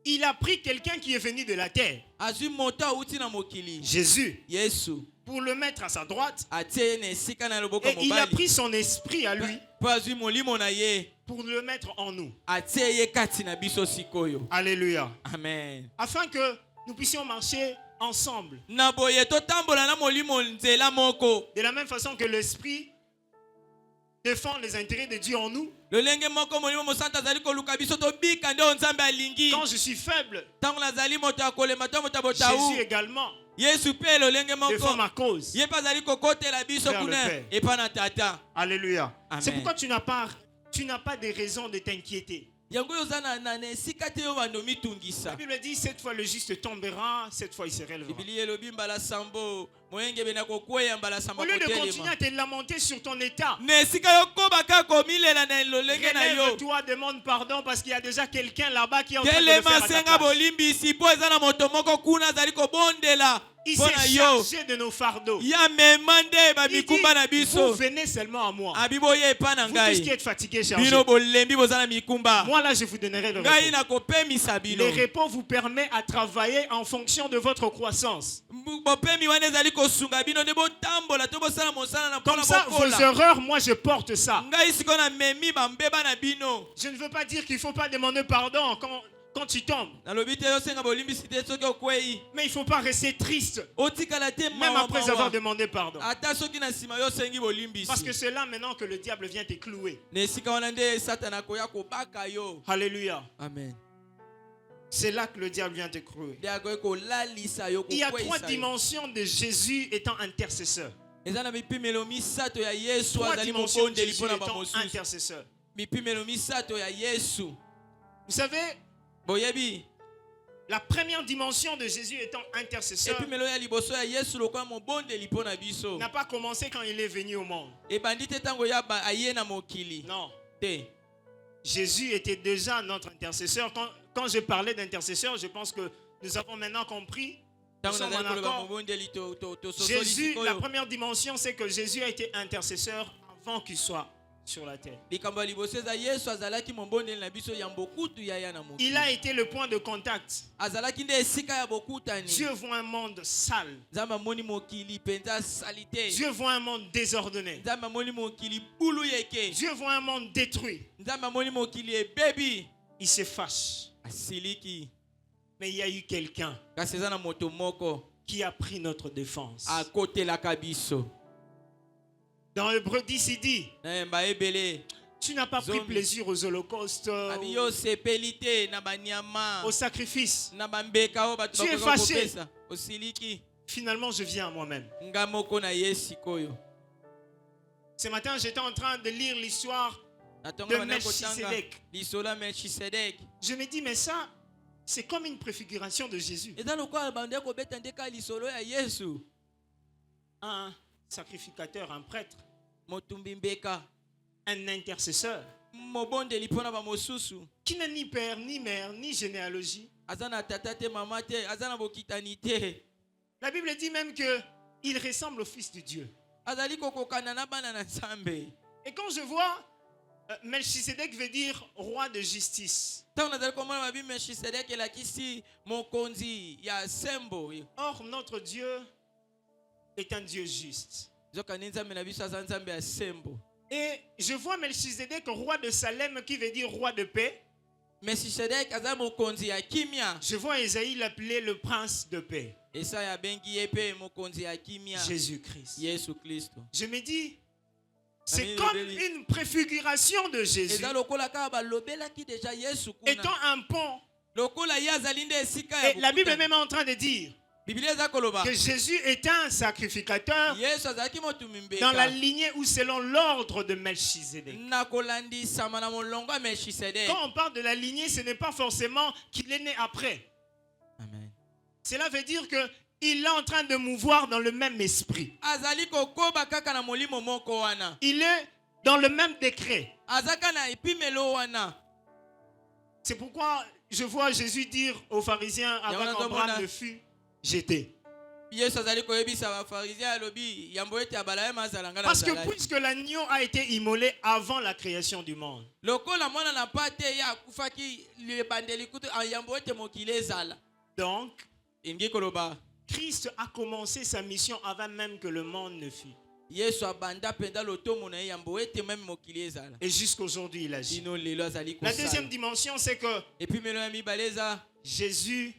Il a pris quelqu'un qui est venu de la terre, Jésus, pour le mettre à sa droite, et il a pris son esprit à lui pour le mettre en nous. Alléluia. Amen. Afin que nous puissions marcher ensemble. De la même façon que l'esprit défend les intérêts de Dieu en nous. Quand je suis faible, Jésus également défend ma cause vers le Père. Alléluia. C'est pourquoi tu n'as pas de raison de t'inquiéter. La Bible dit, cette fois le juste tombera, cette fois il se relèvera. Au lieu de continuer à te lamenter sur ton état, relève-toi, demande pardon parce qu'il y a déjà quelqu'un là-bas qui est en train de le faire à ta place. Il Mpona s'est yo. chargé de nos fardeaux. Ya memande ba Il dit, mikumba na vous biso. venez seulement à moi. Abiboye epa na Vous tous qui ngai. êtes fatigués, chargés. Bino bolembi bozana mikumba. Moi là, je vous donnerai le Ngai repos. na kopemisa bino. Le repos vous permet à travailler en fonction de votre croissance. Bopemi wana ezali kosunga bino nde botambola to bosala mosala na Comme mpona ça, vos bokola. erreurs, moi je porte ça. Ngai siko na memi bambeba na bino. Je ne veux pas dire qu'il ne faut pas demander pardon quand tu tombes. Nalobi te yosenga bolimbisi te soki okwei. Mais il ne faut pas rester triste, Otikala te même mawa après mawa. avoir demandé pardon. Ata soki na nsima yosengi bolimbisi. Parce que c'est là maintenant que le diable vient te clouer. Na esika wana nde satana akoya kobaka yo. Alléluia. Amen. C'est là que le diable vient te clouer. Nde akoki kolalisa yo, Il y a trois kokweyisa yo. dimensions de Jésus étant intercesseur. Eza na mipimelo misato ya Yesu Trois azali dimensions de mobondeli Jésus mpona étant bamosusu. intercesseur. Mipimelo misato ya Yesu. Vous savez, Boyebi. la première dimension de Jésus étant intercesseur Epimelo ya liboso ya Yesu lokola mobondeli mpona biso. n'a pas commencé quand il est venu au monde. Ebandi te ntango ya aye na mokili. Non. Te. Jésus était déjà notre intercesseur. Quand je parlais d'intercesseur, je pense que nous avons maintenant compris. Nous Ntango sommes en nazali koloba accord. mobondeli tososoli Jésus, sikoyo. la première dimension, c'est que Jésus a été intercesseur avant qu'il soit sur la terre. Likambo ya liboso eza Yesu azalaki mobondeli na biso ya bokutu yaya na mokili. Il a été le point de contact. Azalaki nde esika ya bokutani. Dieu voit un monde sale. Nzambe amoni mokili penza salite. Dieu voit un monde désordonné. Nzambe amoni mokili bulu yeke. Dieu voit un monde détruit. Nzambe amoni mokili ebebi. Il se fâche. Asiliki. Mais il y a eu quelqu'un Kasi eza na moto moko qui a pris notre défense. akotelaka biso. Dans Hébreux 10, il dit, Na yemba ebele. tu n'as pas pris Zombie. plaisir aux holocaustes, Abi yo sepeli te na banyama. aux sacrifices. Na bambeka oyo bato Tu es bakoka fâché. kopesa. Osiliki. Finalement, je viens à moi-même. Nga moko na ye sikoyo. Ce matin, j'étais en train de lire l'histoire. Natonga De bana kotanga Melchisedec. lisola Melchisedek. Je me dis, mais ça, c'est comme une préfiguration de Jésus. Eza lokola bande kobeta ndeka lisolo ya Yesu. Un sacrificateur, un prêtre, Motumbi mbeka. un intercesseur, Mobondeli mpona bamosusu. qui n'a ni père, ni mère, ni généalogie. Aza na tata te mama te. Aza na bokitani te. La Bible dit même qu'il ressemble au Fils de Dieu. Azali kokokana na bana na Nzambe. Et quand je vois, Melchisedec veut dire roi de justice. Ntango nazali komona babi Melchisedek elakisi mokonzi ya sembo. Or, notre Dieu est un Dieu juste. Zokani Nzambe na biso aza Nzambe ya sembo. Et je vois Melchisedec, roi de Salem, qui veut dire roi de paix. Melchisedek aza mokonzi ya kimia. Je vois Isaïe l'appeler le prince de paix, Esaya bengi ye pe mokonzi ya kimia. Jésus-Christ. Yesu Kristo. Je me dis, c'est Amen. comme une préfiguration de Jésus, Eza lokola kaka balobelaki deja Yesu étant kuna. un pont. Lokola ye azali nde esika ya Et la Bible est bokutani. même en train de dire Biblia eza koloba. que Jésus est un sacrificateur Yesu azalaki motumbi dans la mbeka. lignée ou selon l'ordre de Melchisedec. Na kolandisama na molongo ya Melchisedek. Quand on parle de la lignée, ce n'est pas forcément qu'il est né après. Amen. Cela veut dire qu'il est en train de mouvoir dans le même esprit. Azali kokoba kaka na molimo moko wana. Il est dans le même décret. Azaka na epimelo wana. C'est pourquoi je vois Jésus dire aux pharisiens avant Yamana qu'Abraham Domona. ne fût jeté. Yesu azali koyebisa bafarisien alobi yambo ete abala ye mazala nga na Parce que zalaki. puisque l'agneau a été immolé avant la création du monde, Lokola mwana na pate ye akufaki lebandeli kutu yambo ete mokili ezala. donc Ingi koloba Christ a commencé sa mission avant même que le monde ne fût. Yesu abanda penda lotomo na ye yambo ete même mokili ezala. Et jusqu'aujourd'hui, il agit. Dino lelo azali La kosala. deuxième dimension, c'est que Epimelo ya mibale eza Jésus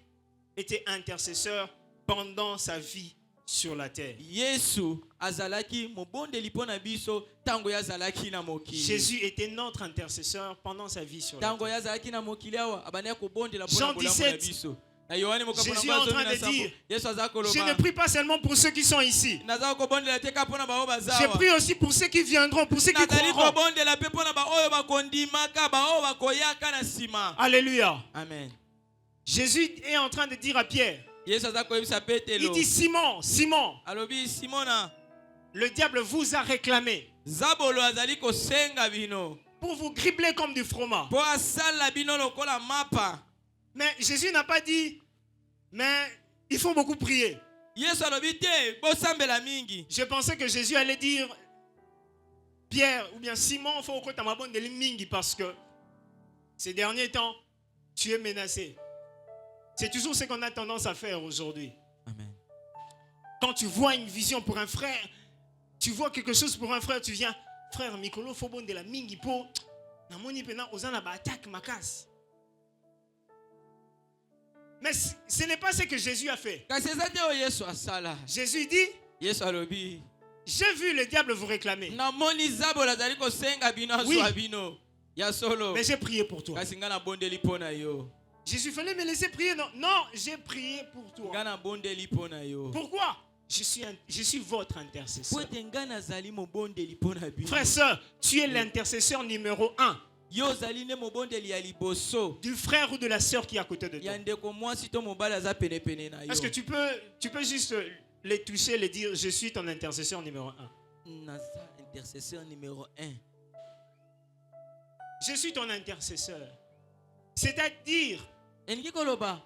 était intercesseur pendant sa vie sur la terre. Yesu azalaki mobondeli mpona biso tango ye azalaki na mokili. Jésus était notre intercesseur pendant sa vie sur la Tango terre. ye azalaki na mokili awa abandaki kobondela Jean mpona bolamu na 17. biso. Na Yohane mokambo Jésus na est en bazomi train na de sambo. dire, Yesu aza Je ne koloba. prie pas seulement pour ceux qui sont ici. Naza kobondela te ka mpona bao Je bazawa. prie aussi pour ceux qui viendront, pour ceux qui Nazali croiront. kobondela pe mpona baoyo bakondimaka baoyo bakoyaka na nsima. Alléluia. Amen. Jésus est en train de dire à Pierre, Yesu aza koyebisa il Petelo. dit, Simon, Simon, Alobi Simona. le diable vous a réclamé Zabolo azali kosenga bino. pour vous gribler comme du fromage. Po asala bino lokola mapa. Mais Jésus n'a pas dit, mais il faut beaucoup prier. Yesu alobi te bosambela mingi. Je pensais que Jésus allait dire Pierre ou bien Simon, faut que tu m'abonnes mingi parce que ces derniers temps, tu es menacé. C'est toujours ce qu'on a tendance à faire aujourd'hui. Amen. Quand tu vois une vision pour un frère, tu vois quelque chose pour un frère, tu viens, frère Mikolo, faut bonne de la mingi po. Namoni pena ozana ba attaque makas. Mais ce n'est pas ce que Jésus a fait. Kasi ezate o Yesu asala. Jésus dit, Yesu alobi. j'ai vu le diable vous réclamer. Na moni zabola zali ko senga bino Oui. azwa bino. Ya solo. Mais j'ai prié pour toi. Kasi ngana bondeli pona yo. Jésus fallait me laisser prier. Non, non, j'ai prié pour toi. Ngana bondeli pona yo. Pourquoi? Je suis votre intercesseur. Poete ngana zali mo bondeli pona bino. Frère, sœur, tu es l'intercesseur numéro 1 Yo zali ne mo bondeli ya liboso. du frère ou de la sœur qui est à côté de toi. Ya ndeko mwasi to mobala za pene pene na yo. Est-ce que tu peux juste les toucher, les dire, je suis ton intercesseur numéro 1. Nasa intercesseur numéro 1. Je suis ton intercesseur. C'est-à-dire Engi koloba.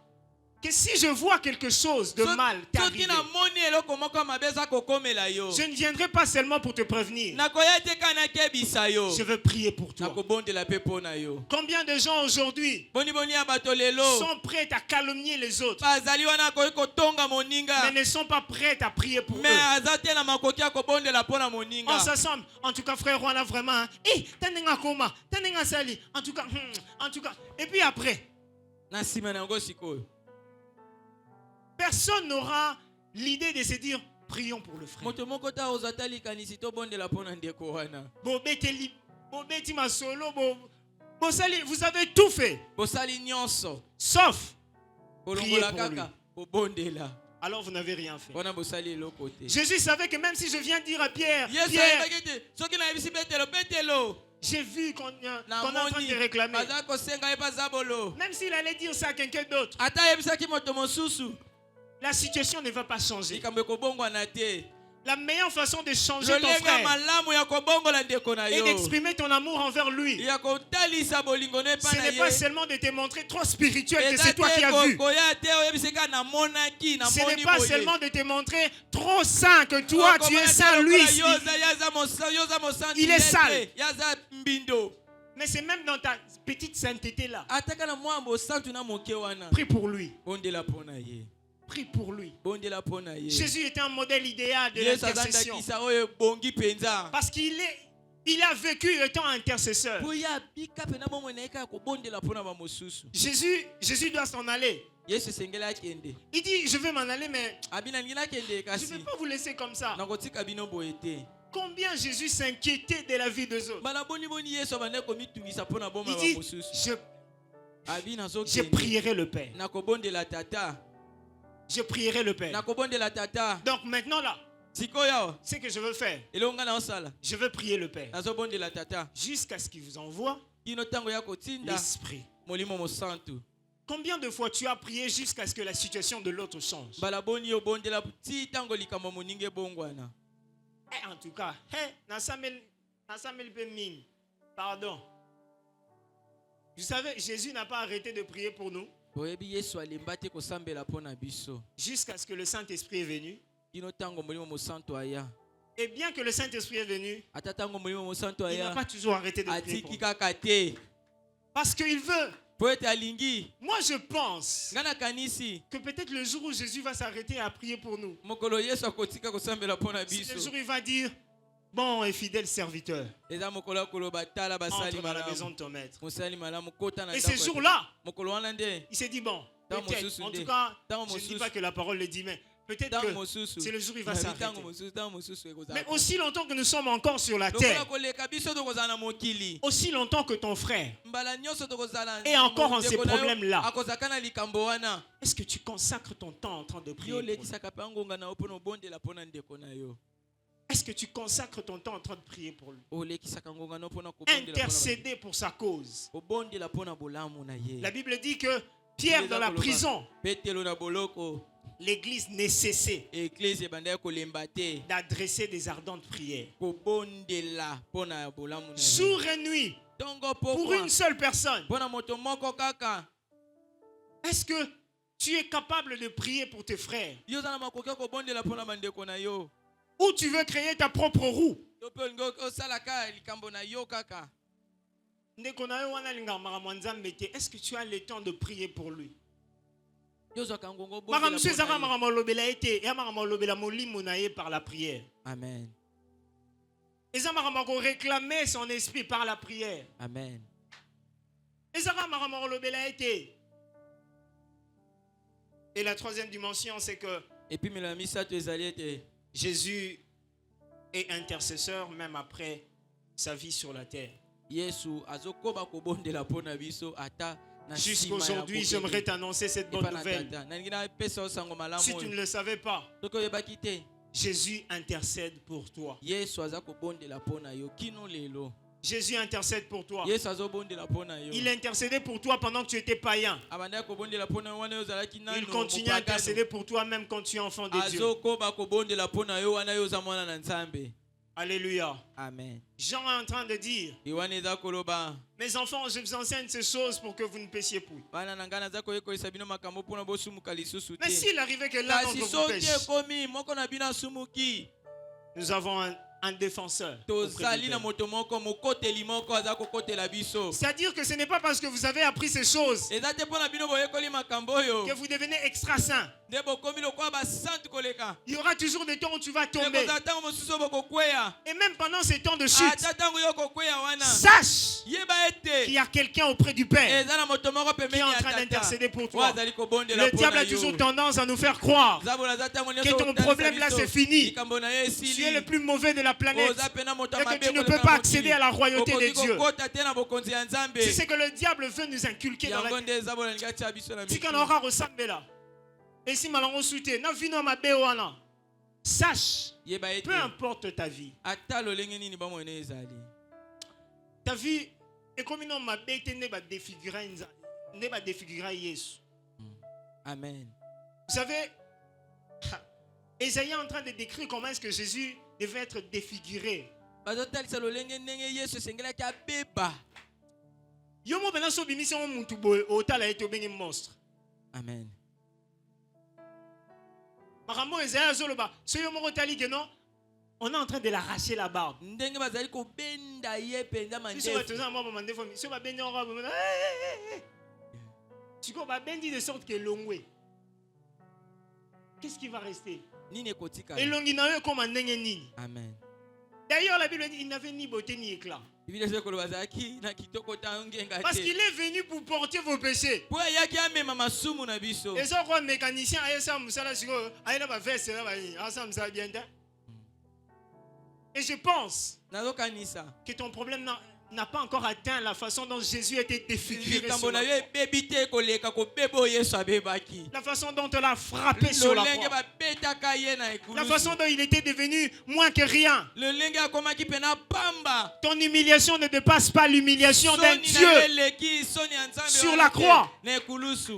que si je vois quelque chose de mal t'arriver, na moni eloko moko mabeza kokomela yo. je ne viendrai pas seulement pour te prévenir. Nakoya te kana kebisa yo. Je veux prier pour toi. Nakobondela pe pona yo. Combien de gens aujourd'hui Boni boni ya bato lelo. sont prêts à calomnier les autres, Bazali wana koyi kotonga moninga. mais ne sont pas prêts à prier pour Mais eux? azate na makoki ya kobondela pona moninga. On s'assemble. En tout cas, frère, on a vraiment. Tanenga koma, tanenga sali. En tout cas. Et puis après, Na sima na ngo sikoyo. personne n'aura l'idée de se dire, prions pour le frère. Moto moko ta ozatali kanisi to bondela pona ndeko wana. Bobeteli, bobeti masolo, bosali, vous avez tout fait, Bosali nyonso. sauf Kolongola prier pour lui. kaka bobondela. Alors vous n'avez rien fait. Pona bosali eloko te. Jésus savait que même si je viens dire à Pierre, Yesu Pierre, ayebaki soki na yebisi betelo betelo. j'ai vu qu'on est Na en train de moni réclamer. baza kosenga ye bazabolo. Même s'il allait dire ça à quelqu'un d'autre, Ata yebisaki moto mosusu. la situation ne va pas changer. Likambo ekobongwana te. La meilleure façon de changer ton Lolenga frère malamu ya kobongola ndeko na et yo. d'exprimer ton amour envers lui, Ya kotalisa bolingo ne pa ce na n'est pas ye. seulement de te montrer trop spirituel que Eza c'est toi qui te as vu. koya te oyebisika na monaki na Ce n'est moni pas boye. seulement de te montrer trop saint que toi tu es saint, lui. Il est sale. Yaza mbindo. Mais c'est même dans ta petite sainteté là. Ataka na mwambo santu na moke wana. Prie pour lui. Bondela pona ye. Prie pour lui. Bondela pona ye. Jésus était un modèle idéal de Yesu l'intercession. azandakisa oyo bongi penza. Parce il a vécu étant intercesseur. Poya bika pena bomo na eka ko bondela pona ba mosusu. Jésus doit s'en aller. Yesu sengela kende. Il dit, je vais m'en aller, mais Abina ngina kende je ne kasi. vais pas vous laisser comme ça. Nakotika bino boete. Combien Jésus s'inquiétait de la vie des autres. Bala boni boni Yesu abane ko mitungisa pona boma Il ba dit, mosusu. Abina zo je prierai le Père. nakobondela tata. Je prierai le Père. Nakobondela tata. Donc maintenant là, Sikoya. ce que je veux faire, Elonga na osala. je veux prier le Père. Nazobondela tata. Jusqu'à ce qu'il vous envoie Kino tango ya kotinda l'Esprit. molimo mosantu. Combien de fois tu as prié jusqu'à ce que la situation de l'autre change? Bala boni yo bondela ti tango likambo moninge bongwana. En tout cas, nasamel pe ming. Pardon. Vous savez, Jésus n'a pas arrêté de prier pour nous Boyebi Yesu alimba te kosambela pona biso. jusqu'à ce que le Saint-Esprit est venu. Kino tango molimo mosantu aya. Et bien que le Saint-Esprit est venu, Ata tango molimo mosantu il n'a aya. pas toujours arrêté de prier pour Atiki nous. kaka te. Parce qu'il veut. Poete alingi. Moi, je pense Ngana kanisi. que peut-être le jour où Jésus va s'arrêter à prier pour nous, Mokolo Yesu akotika kosambela pona c'est biso. le jour où il va dire, bon et fidèle serviteur, Eza mokolo koloba tala basali entre dans la maison malamu. de ton maître. Musali malamu kota na Et ce ndako. jour-là, Mokolo wana nde. il s'est dit, bon, Tango peut-être, mosusu en nde. tout cas, Tango je ne dis mosusu. pas que la parole le dit, mais peut-être Tango que mosusu. c'est le jour où il va Tango s'arrêter. mosusu, tango mosusu ekozala. Mais aussi longtemps que nous sommes encore sur la Lokola terre, koleka biso tokozala na mokili. aussi longtemps que ton frère, Mbala nyonso tokozala. Et encore en ces ndeko na yo, problèmes-là. akozaka na likambo wana. est-ce que tu consacres ton temps en train de prier Yo pour lui? lekisaka pe ngonga na yo pona obondela pona ndeko na yo. Est-ce que tu consacres ton temps en train de prier pour lui? Olekisaka ngonga na yo pona kobondela pona. Intercéder pour sa cause. Obondela pona bolamu na ye. La Bible dit que Pierre dans la prison, Petelo na boloko. l'église ne cessait Église ebanda kolemba te. d'adresser des ardentes prières. Kobondela pona bolamu na ye. Jour et nuit, Tongo pour pokwa. une seule personne. Pona moto moko kaka. Est-ce que Tu es capable de prier pour tes frères. Yo za na makoki ya kobondela mpona bandeko na yo. Ou tu veux créer ta propre roue. Yo mpe olingi osalaka likambo na yo kaka. Ndeko na yo wana lingaka makambo ya Nzambe te. Est-ce que tu as le temps de prier pour lui? Yo zwaka ngongo Makambo bondela ezaka mpona ye. makambo olobela ye te. Eya makambo olobela molimo na ye par la prière. Amen. Eza makambo réclamer son esprit par la prière. Amen. Ezaka makambo olobela ye te. Et la troisième dimension, c'est que Et puis mela misato ezali ete Jésus est intercesseur même après sa vie sur la terre. Yesu azokoba kobondela mpona biso ata na nsima ya Jusqu'aujourd'hui, j'aimerais t'annoncer cette bonne nouvelle. nalingi napesa yo sango malamu Si tu ne oyo. le savais pas, Soki oyebaki te Jésus intercède pour toi. Yesu aza kobondela mpona yo kino lelo. Jésus intercède pour toi. Yesu azobondela mpona yo. Il intercédait pour toi pendant que tu étais païen. Abandaki kobondela mpona yo wana yo ozalaki nano Il continue à intercéder pour toi même quand tu es enfant de Dieu. azokoba kobondela mpona yo wana yo oza mwana na Nzambe. Alléluia. Amen. Jean est en train de dire, Iwana eza koloba mes enfants, je vous enseigne ces choses pour que vous ne péchiez plus. bana na ngai naza koyekolisa bino makambo mpona bosumuka lisusu Mais te. s'il arrivait que l'un Kasi d'entre vous soki pêche, ekomi moko na bino asumuki, nous avons un défenseur auprès du tozali na Père. moto moko mokoteli moko aza kokotela biso. C'est-à-dire que ce n'est pas parce que vous avez appris ces choses Eza te mpona bino boyekoli makambo oyo que vous devenez extra saint. nde bokomi lokola basante koleka. Il y aura toujours des temps où tu vas tomber. Ekozala ntango mosusu oyo bokokweya. Et même pendant ces temps de chute, Ata ntango yo kokweya wana sache yeba qu'il y ete a quelqu'un auprès du Père eza na moto moko qui est pembeni en ya train tata d'intercéder pour oyo toi. azali kobondela Le diable mpona a toujours yo. tendance à nous faire croire Nzambe aza ntango nyonso que ton okotalisa problème là, biso, c'est fini. likambo na yo tu es esili. le plus mauvais de la planète Oza pena moto et amabe que tu ne koleka peux pas na accéder mokili. à la royauté de Okoki Dieu. kokota te na bokonzi ya Nzambe. Si c'est que le diable veut nous inculquer dans la Yango nde eza bolingi atia biso na si mitu. qu'on aura ressemblé là. Et si malango soute, na vino ma bewana. Sache, Yeba ete peu importe ta vie. ata lolenge nini bamona ezali. Ta vie est comme une ma bête ne va défigurer ne va défigurer Jésus. Amen. Vous savez, Ésaïe est en train de décrire comment est-ce que Jésus devait être défiguré. Bazotalisa lolenge ndenge Yesu esengelaki abeba. Yomo bena so bimisi on mutu boy otala ete obengi monstre. Amen. Makambo Ésaïe azoloba, so yomo otali que non, on est en train de l'arracher la barbe. Ndenge bazali kobenda ye penza Si so mandefu. batoza mo mandefu, so ba bendi on robe. Tu ko ba bendi de sorte que longwe. Qu'est-ce qui va rester? Nini ekotika. Elongi na yo comme ndenge nini. Amen. D'ailleurs la Bible dit il n'avait ni beauté ni éclat. Biblia eza koloba azalaki na kitoko ta ngenga Parce te. qu'il est venu pour porter vos péchés. Po ayaki amema masumu na biso. Et ça quoi mécanicien aye ça musala siko aye na ba veste na ba yi. Ah ça musala bien ta. Et je pense Nazokanisa. que ton problème n'a pas encore atteint la façon dont Jésus a été défiguré sur Likambo la na yo croix. ebebi te koleka kobeba oyo Yesu abebaki. La façon dont on l'a frappé sur la Lolenge croix. babetaka ye na La ekulusu. façon dont il était devenu moins que rien. Lolenge akomaki pena pamba. Ton humiliation ne dépasse pas l'humiliation d'un Soni na Dieu. yo eleki soni ya Nzambe Sur wana la te, croix. na ekulusu.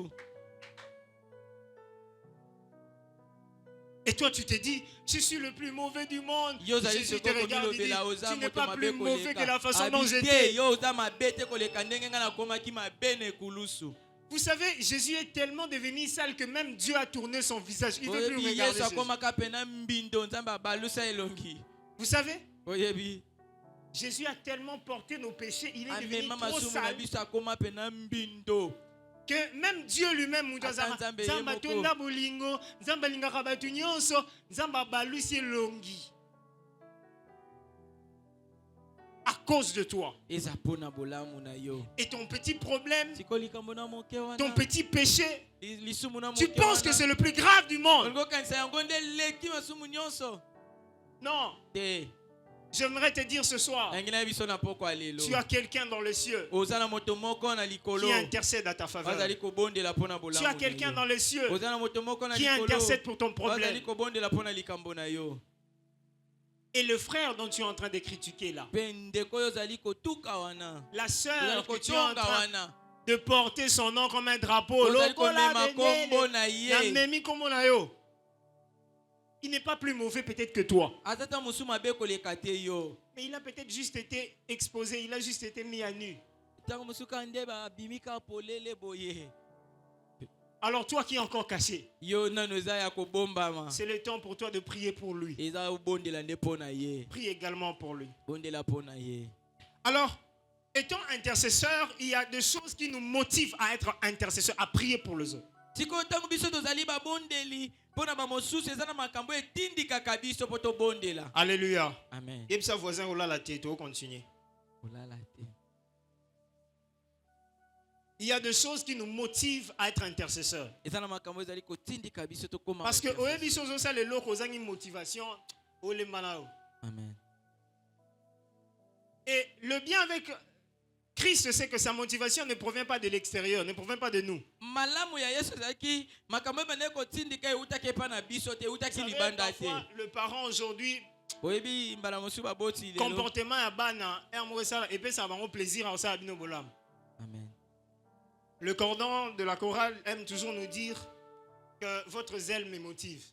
Et toi tu te dis, je suis le plus mauvais du monde. Yo zali Jésus te soko regarde et dit, komilobela oza tu n'es moto pas mabe plus mauvais que la koleka. façon dont Abi te, j'étais. yo oza mabe te koleka ndenge nga nakomaki mabe na ekulusu. Vous savez, Jésus est tellement devenu sale que même Dieu a tourné son visage. Il ne veut plus Oyebi regarder Yesu Jésus. akomaka pena mbindo Nzambe abalusa elongi. Vous savez, Oyebi Jésus a tellement porté nos péchés, il est devenu amema trop masumu na sale biso akoma pena mbindo. que même Dieu lui-même, Ata Nzambe ye Nzamba moko. tonda bolingo, Nzamba lingaka batu nyonso, Nzamba balusi elongi. À cause de toi. Eza pona bolamu na yo. Et ton petit problème, Siko likambo na moke wana. ton petit péché, Lisumu na tu moke penses que c'est le plus grave du monde. Olingo kanisa yango nde leki masumu nyonso. Non, Te. j'aimerais te dire ce soir, Nangi na biso na poko alelo. tu as quelqu'un dans les cieux Oza na moto moko na likolo. qui intercède à ta faveur. Bazali kobondela pona bolamu. Tu as quelqu'un dans les cieux Oza na moto moko na qui likolo. intercède pour ton problème. Bazali kobondela pona likambo na yo. Et le frère dont tu es en train de critiquer là, Pendeko yo zali kotuka wana. la Ozali sœur que tu es en kotonga train wana. de porter son nom comme un drapeau, Ozali lokola komema kombo na na ye. memi kombo na yo. Il n'est pas plus mauvais peut-être que toi. Azata musu mabe koleka te yo. Mais il a peut-être juste été exposé, il a juste été mis à nu. Tango musu kande ba bimika polele boye. Alors toi qui es encore caché, yo nano eza ya kobombama c'est le temps pour toi de prier pour lui. eza obondela nde mpo na ye Prie également pour lui. bondela mpo na ye. Alors, étant intercesseur, il y a des choses qui nous motivent à être intercesseur, à prier pour les autres. sikoyo ntango biso tozali babondeli mpo na bamosusu eza na makambo etindikaka biso mpo tobondela. Alléluia. Amen. Et sa voisin, on l'a la tête, on continue. olala te. Il y a des choses qui nous motivent à être intercesseur. eza na makambo ezali kotindika biso tokoma Parce que intercesseur. oyebi sozo ça le loko ozangi motivation ole manao. Amen. Et le bien avec Christ, c'est que sa motivation ne provient pas de l'extérieur, ne provient pas de nous. malamu ya yesu ezalaki makambo ebandeki kotindika eutaki epa na biso te Vous eutaki savez, libanda te. parfois, le parent aujourd'hui, oyebi mbala mosusu baboti lelo. comportement ya bana, et puis ça va avoir plaisir à ça bino bolam. Amen. Le cordon de la chorale aime toujours nous dire que votre zèle me motive.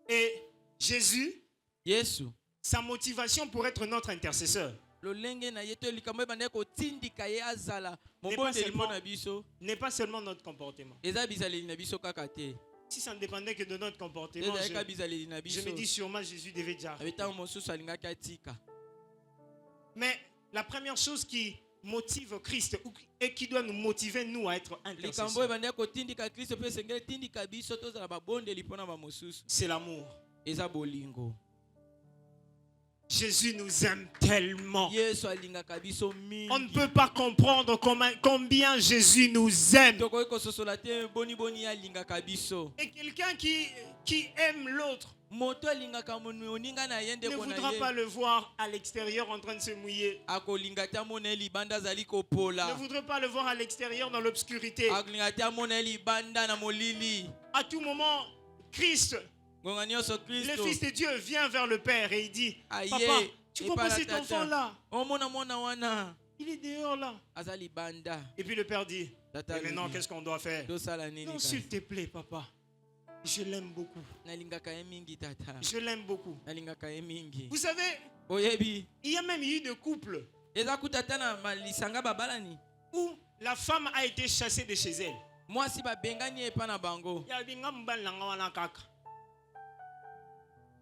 Et Jésus, yesu sa motivation pour être notre intercesseur lolenge na ye to likambo ebandeki kotindika ye azala mobondeli mpo na biso n'est pas seulement notre comportement. eza bizaleli na biso kaka te. Si ça ne dépendait que de notre comportement, ezalaka bizaleli na je biso me dis sûrement Jésus devait déjà. abe ntango mosusu alingaki atika. Mais la première chose qui motive Christ et qui doit nous motiver nous à être likambo intercesseurs, ebandeki kotindika kristo mpe esengeli etindika biso tozala babondeli mpo na bamosusu c'est l'amour. eza bolingo. Jésus nous aime tellement. yesu alingaka biso mingi. On ne peut pas comprendre combien Jésus nous aime. tokoki kososola te boniboni ye alingaka biso. Et quelqu'un qui aime l'autre moto alingaka moninga na ye ne ndeko na voudra pas ye le voir à l'extérieur en train de se mouiller. akolinga te amona ye libanda azali Ne kopola. voudra pas le voir à l'extérieur dans l'obscurité. akolinga te amona ye libanda na molili. À tout moment, Christ, ngonga nyonso le kristo Fils de Dieu, vient vers le Père et il dit, aye Papa, tu vois pas epai na cet tata. enfant-là? omona mwana wana Il est dehors là. aza libanda. Et puis le Père dit, Tata et maintenant, alobi, qu'est-ce qu'on doit faire? tosala nini Non, kasi? s'il te plaît, papa. Je l'aime beaucoup. nalingaka ye mingi tata. Je l'aime beaucoup. nalingaka ye mingi. Vous savez, oyebi il y a même eu des couples eza kuta ata na lisanga babalani où la femme a été chassée de chez elle. mwasi babengani epa na bango. Il y a des gens qui ont kaka.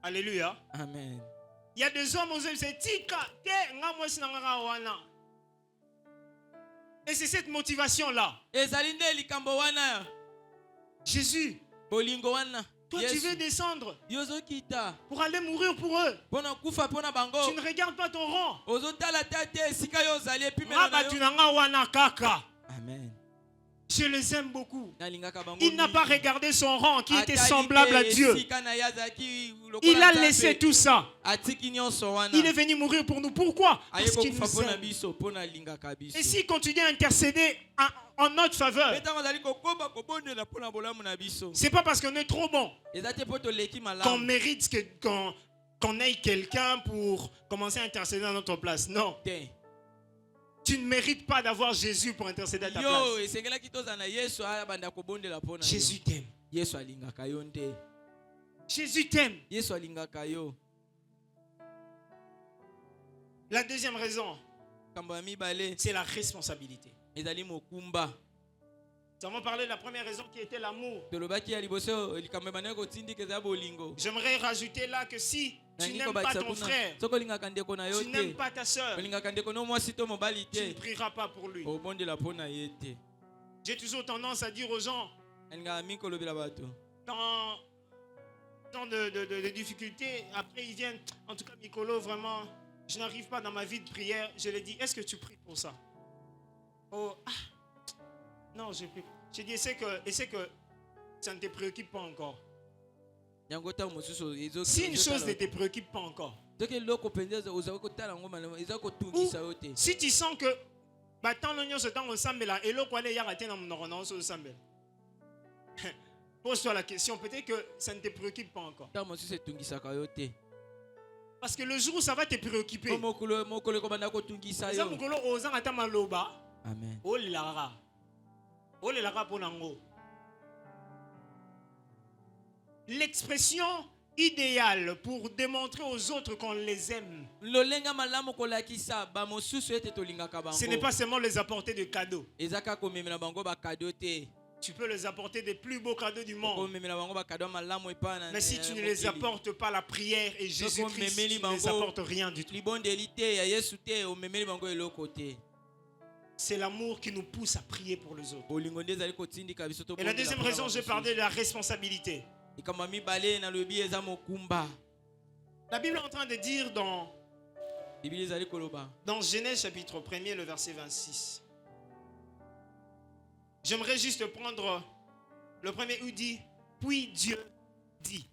Alléluia. Amen. Il y a des hommes qui disent tika te nga mwasi na nga wana. Et c'est cette motivation là. ezali nde likambo wana Jésus, bolingo wana. toi tu veux descendre yozokita pour aller mourir pour eux. mpona kufa mpona bango. Tu ne regardes pas ton rang. ozotala te ate esika yo ozali epimela Nga na batu yo. na nga wana kaka. Amen. Je les aime beaucoup. nalingaka bango Il n'a mingi. pas regardé son rang qui était Atali semblable te à Dieu. esika na ye azalaki lokola Il a Nzambe. laissé tout ça. atiki nyonso wana. Il est venu mourir pour nous. Pourquoi? aye Parce qu'il kokufa nous mpona aime. biso mpona alingaka biso. Et s'il continue à intercéder en notre faveur, mpe ntango azali kokoba kobondela mpona bolamu na biso. c'est pas parce qu'on est trop bon eza te mpo toleki qu'on malamu. mérite qu'on ait quelqu'un pour commencer à intercéder à notre place. Non. te Tu ne mérites pas d'avoir Jésus pour intercéder à ta yo place. esengelaki tozala na yesu abanda kobondela mpona yo. Jésus t'aime. yesu alingaka yo nde. Jésus t'aime. yesu alingaka yo. La deuxième raison, kambo ya mibale c'est la responsabilité. ezali mokumba. Nous avons parlé de la première raison qui était l'amour. tolobaki ya liboso likambo ebandaki kotindika eza bolingo. J'aimerais rajouter là que si tu Nangi n'aimes pas kobatisa ton kuna. frère, soki olingaka ndeko na yo tu n'aimes te pas ta soeur, olingaka ndeko no mwasi to mobali tu ne te prieras pas pour lui. obondela mpo na ye te. J'ai toujours tendance à dire aux gens, nalingaka mingi kolobela bato dans tant de difficultés, après ils viennent, en tout cas Mikolo, vraiment, je n'arrive pas dans ma vie de prière. Je lui dis, est-ce que tu pries pour ça? Oh, ah, non, je prie. Je dis, c'est que ça ne te préoccupe pas encore. yango ntango mosusu Si une chose ne te préoccupe pas encore, soki eloko mpenza ozali kotala yango malamu eza kotungisa yo te. si tu sens que tant l'oignon se tend au sambela et l'eau quoi y a raté dans mon ordonnance au sambela, pose-toi la question, peut-être que ça ne te préoccupe pas encore. ntango mosusu etungisaka yo te. Parce que le jour où ça va te préoccuper, po mokolo ekobanda kotungisa ça yo. mokolo ozang ata maloba, amen. olelaka pour nango. L'expression idéal pour démontrer aux autres qu'on les aime, lolenga malamu kolakisa ba mosusu ete tolingaka bango. ce n'est pas seulement les apporter des cadeaux. Ezaka komemela bango ba cadeau te. Tu peux les apporter des plus beaux cadeaux du monde. Komemela bango ba cadeau malamu epana. Mais si tu ne les apportes pas la prière et Jésus-Christ, tu ne les apportes rien du tout. Libondeli te ya Yesu te omemeli bango eloko te. C'est l'amour qui nous pousse à prier pour les autres. Bolingo nde ezali kotindika biso to. Et la deuxième raison, j'ai parlé de la responsabilité. Ikamba mibale na lobi eza mokumba. La Bible est en train de dire dans Bibili ezali koloba. Dans Genèse chapitre 1er, le verset 26. J'aimerais juste prendre le premier où dit, puis Dieu dit.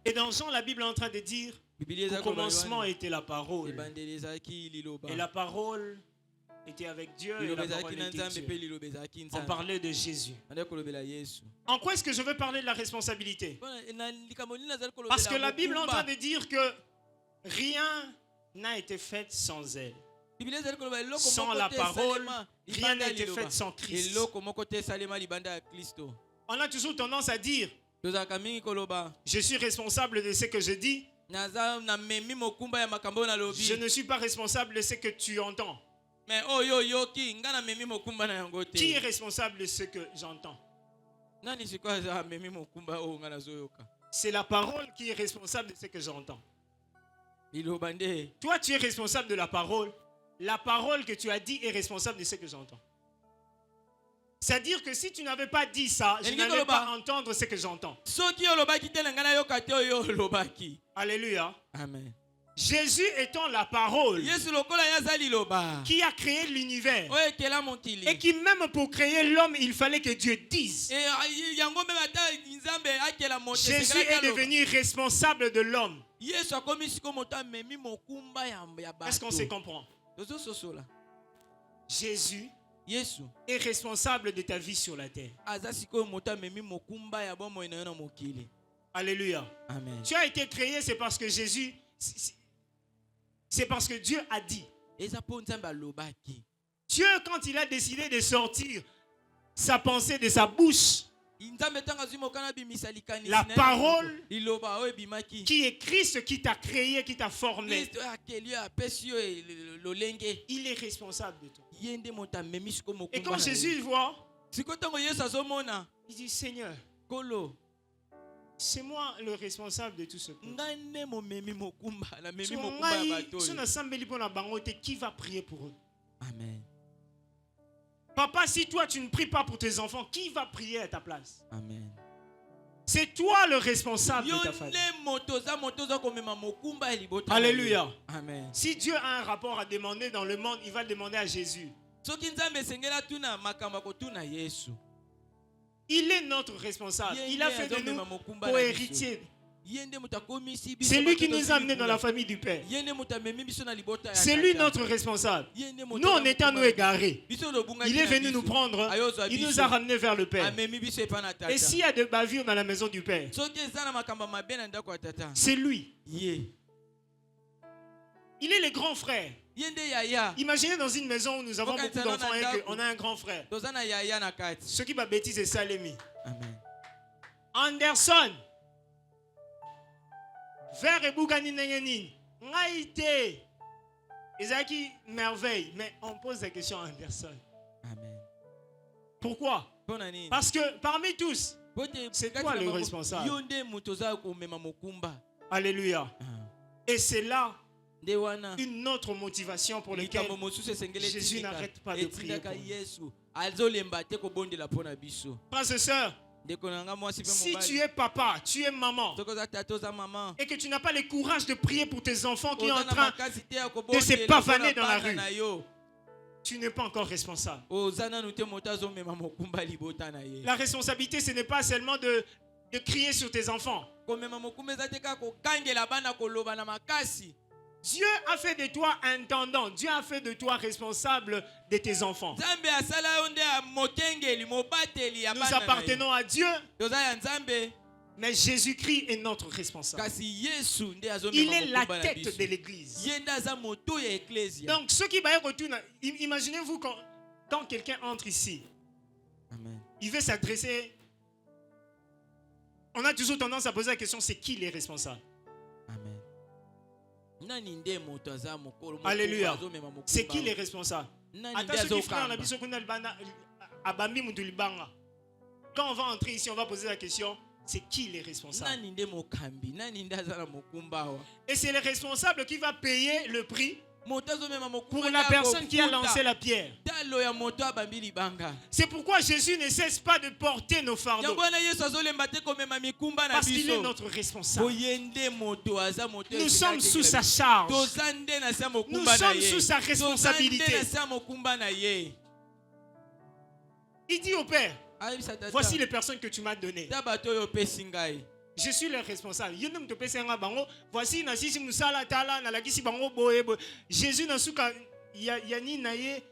Et dans Jean, la Bible est en train de dire, au commencement était la parole. Et la parole était avec Dieu et la parole était Dieu. On parlait de Jésus. En quoi est-ce que je veux parler de la responsabilité? Parce que la Bible est en train de dire que rien n'a été fait sans elle. Sans la parole, rien n'a été fait sans Christ. On a toujours tendance à dire, je suis responsable de ce que je dis. Je ne suis pas responsable de ce que tu entends. Qui est responsable de ce que j'entends? C'est la parole qui est responsable de ce que j'entends. Toi, tu es responsable de la parole. La parole que tu as dit est responsable de ce que j'entends. C'est-à-dire que si tu n'avais pas dit ça, je n'allais pas entendre ce que j'entends. Alléluia. Amen. Jésus étant la parole qui a créé l'univers et qui même pour créer l'homme, il fallait que Dieu dise. Jésus est devenu responsable de l'homme. Est-ce qu'on se comprend? Jésus est responsable de ta vie sur la terre. Alléluia. Amen. Tu as été créé, c'est parce que Jésus, c'est parce que Dieu a dit. Dieu, quand il a décidé de sortir sa pensée de sa bouche, la parole qui est Christ, qui t'a créé, qui t'a formé, il est responsable de toi. Et quand Jésus voit, il dit, Seigneur, c'est moi le responsable de tout ce peuple. Qui va prier pour eux? Amen. Papa, si toi tu ne pries pas pour tes enfants, qui va prier à ta place? Amen. C'est toi le responsable de ta famille. Alléluia. Amen. Si Dieu a un rapport à demander dans le monde, il va le demander à Jésus. Il est notre responsable. Il a fait de nous co-héritiers. C'est lui qui nous a amenés dans la famille du Père. C'est lui notre responsable. Nous, on était à nous égarés. Il est venu nous prendre. Il nous a ramenés vers le Père. Et s'il y a de bavures dans la maison du Père, c'est lui. Il est le grand frère. Imaginez dans une maison où nous avons beaucoup d'enfants et qu'on a un grand frère. Ce qui va bêtiser, c'est Salemi. Anderson. Vers et Bougani Nengenin. Ngaïté. Ezaki merveille. Mais on pose la question à Anderson. Amen. Pourquoi? Parce que parmi tous, c'est toi le responsable. Alléluia. Et c'est là une autre motivation pour laquelle Jésus n'arrête pas de prier. Frères et sœurs, si tu es papa, tu es maman, et que tu n'as pas le courage de prier pour tes enfants qui sont en train de se pavaner dans la rue, tu n'es pas encore responsable. La responsabilité, ce n'est pas seulement de crier sur tes enfants. Dieu a fait de toi intendant. Dieu a fait de toi responsable de tes enfants. Nous appartenons à Dieu, mais Jésus-Christ est notre responsable. Il est la tête de l'église. Donc, ceux qui retournent, imaginez-vous quand quelqu'un entre ici, il veut s'adresser. on a toujours tendance à poser la question, c'est qui les responsables? Amen. Alléluia. C'est qui les responsables? Quand on va entrer ici, on va poser la question, c'est qui les responsables? Et c'est le responsable qui va payer le prix pour la personne qui a lancé la pierre. C'est pourquoi Jésus ne cesse pas de porter nos fardeaux. Parce qu'il est notre responsable. Nous sommes sous sa charge. Nous sommes sous sa responsabilité. Il dit au Père, voici les personnes que tu m'as données. Je suis le responsable. Voici Jésus n'a souka yani naye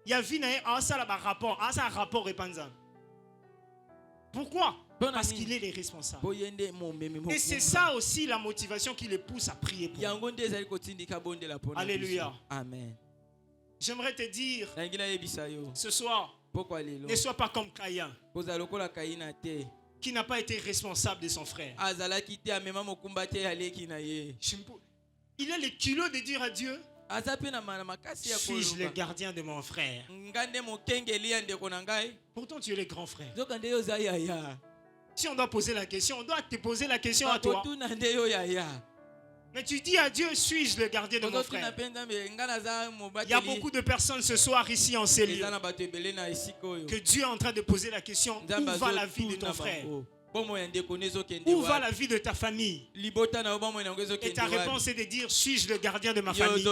ya vi naye asala ba rapport répandant. Pourquoi? Parce qu'il est le responsable. Et c'est ça aussi la motivation qui les pousse à prier pour. Alléluia. Amen. J'aimerais te dire ce soir, ne sois pas comme Caïn, qui n'a pas été responsable de son frère. Il a le culot de dire à Dieu, suis-je le gardien de mon frère? Pourtant tu es le grand frère. Si on doit poser la question, on doit te poser la question à toi. Mais tu dis à Dieu, suis-je le gardien de mon frère? Il y a beaucoup de personnes ce soir ici en ces lieux que Dieu est en train de poser la question, où va la vie de ton frère? Où va la vie de ta famille? Et ta réponse est de dire, suis-je le gardien de ma famille?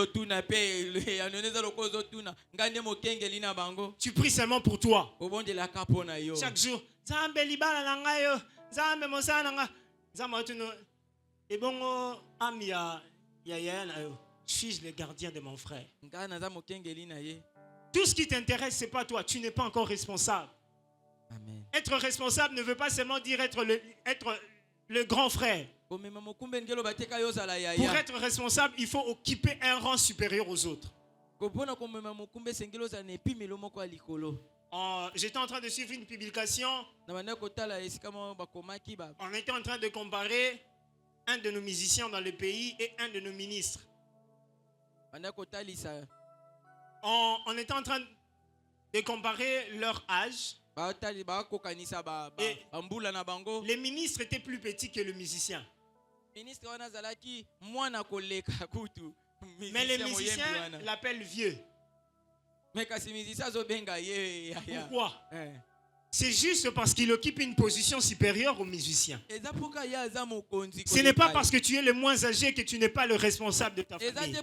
Tu pries seulement pour toi. Chaque jour, et bon, suis-je le gardien de mon frère? Tout ce qui t'intéresse, c'est pas toi. Tu n'es pas encore responsable. Amen. Être responsable ne veut pas seulement dire être le grand frère. Pour être responsable, il faut occuper un rang supérieur aux autres. J'étais en train de suivre une publication. On était en train de comparer un de nos musiciens dans le pays et un de nos ministres. On était en train de comparer leur âge. Et les ministres étaient plus petits que le musicien. Mais les musiciens l'appellent vieux. Pourquoi? C'est juste parce qu'il occupe une position supérieure aux musiciens. Ce n'est pas parce que tu es le moins âgé que tu n'es pas le responsable de ta famille.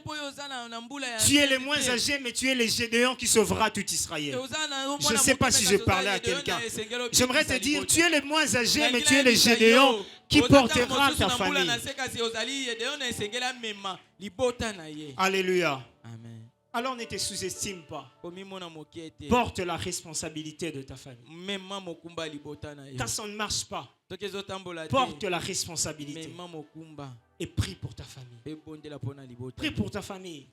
Tu es le moins âgé, mais tu es le Gédéon qui sauvera tout Israël. Je ne sais pas si je parlais à quelqu'un. J'aimerais te dire, tu es le moins âgé, mais tu es le Gédéon qui portera ta famille. Alléluia. Amen. Alors ne te sous-estime pas. Porte la responsabilité de ta famille. Quand ça ne marche pas, porte la responsabilité. Et prie pour ta famille. Prie pour ta famille.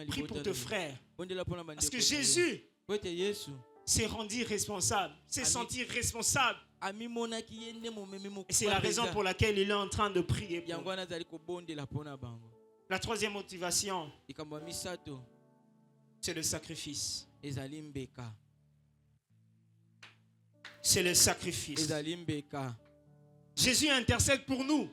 Prie pour tes frères. Parce que Jésus s'est rendu responsable, s'est senti responsable. Et c'est la raison pour laquelle il est en train de prier pour. La troisième motivation, c'est le sacrifice. C'est le sacrifice. Jésus intercède pour nous.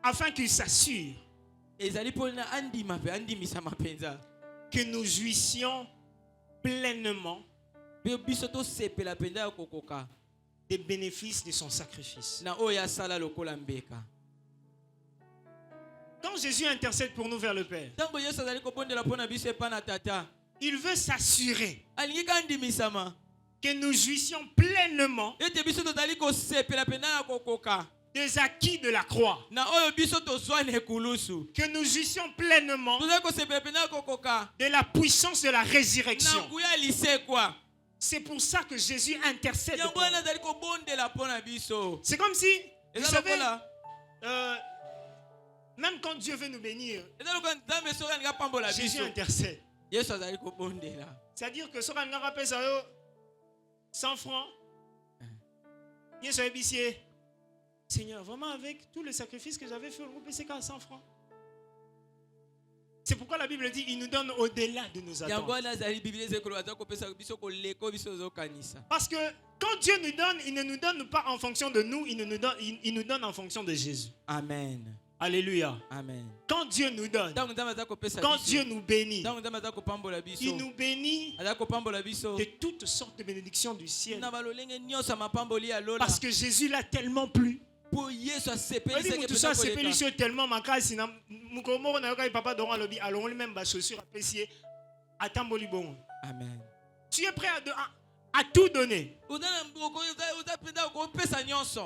Afin qu'il s'assure que nous jouissions pleinement des bénéfices de son sacrifice. Quand Jésus intercède pour nous vers le Père, il veut s'assurer que nous jouissions pleinement des acquis de la croix. Que nous jouissions pleinement de la puissance de la résurrection. C'est pour ça que Jésus intercède pour nous. C'est comme si, vous savez, même quand Dieu veut nous bénir, Jésus intercède. C'est-à-dire que ce qu'on a rappelé ça 100 francs. Seigneur, vraiment avec tous les sacrifices que j'avais fait, on peut payer 100 francs. C'est pourquoi la Bible dit il nous donne au-delà de nos attentes. Parce que quand Dieu nous donne, il ne nous donne pas en fonction de nous, il nous donne en fonction de Jésus. Amen. Alléluia. Amen. Quand Dieu nous donne, quand Dieu nous bénit, il nous bénit de toutes sortes de bénédictions du ciel. Parce que Jésus l'a tellement plu. Tout ça c'est tellement makasi na mukomoko na yoka papa donga lobi alongo même ba chaussure appréciée atamboli bon. Amen. Tu es prêt à tout donner.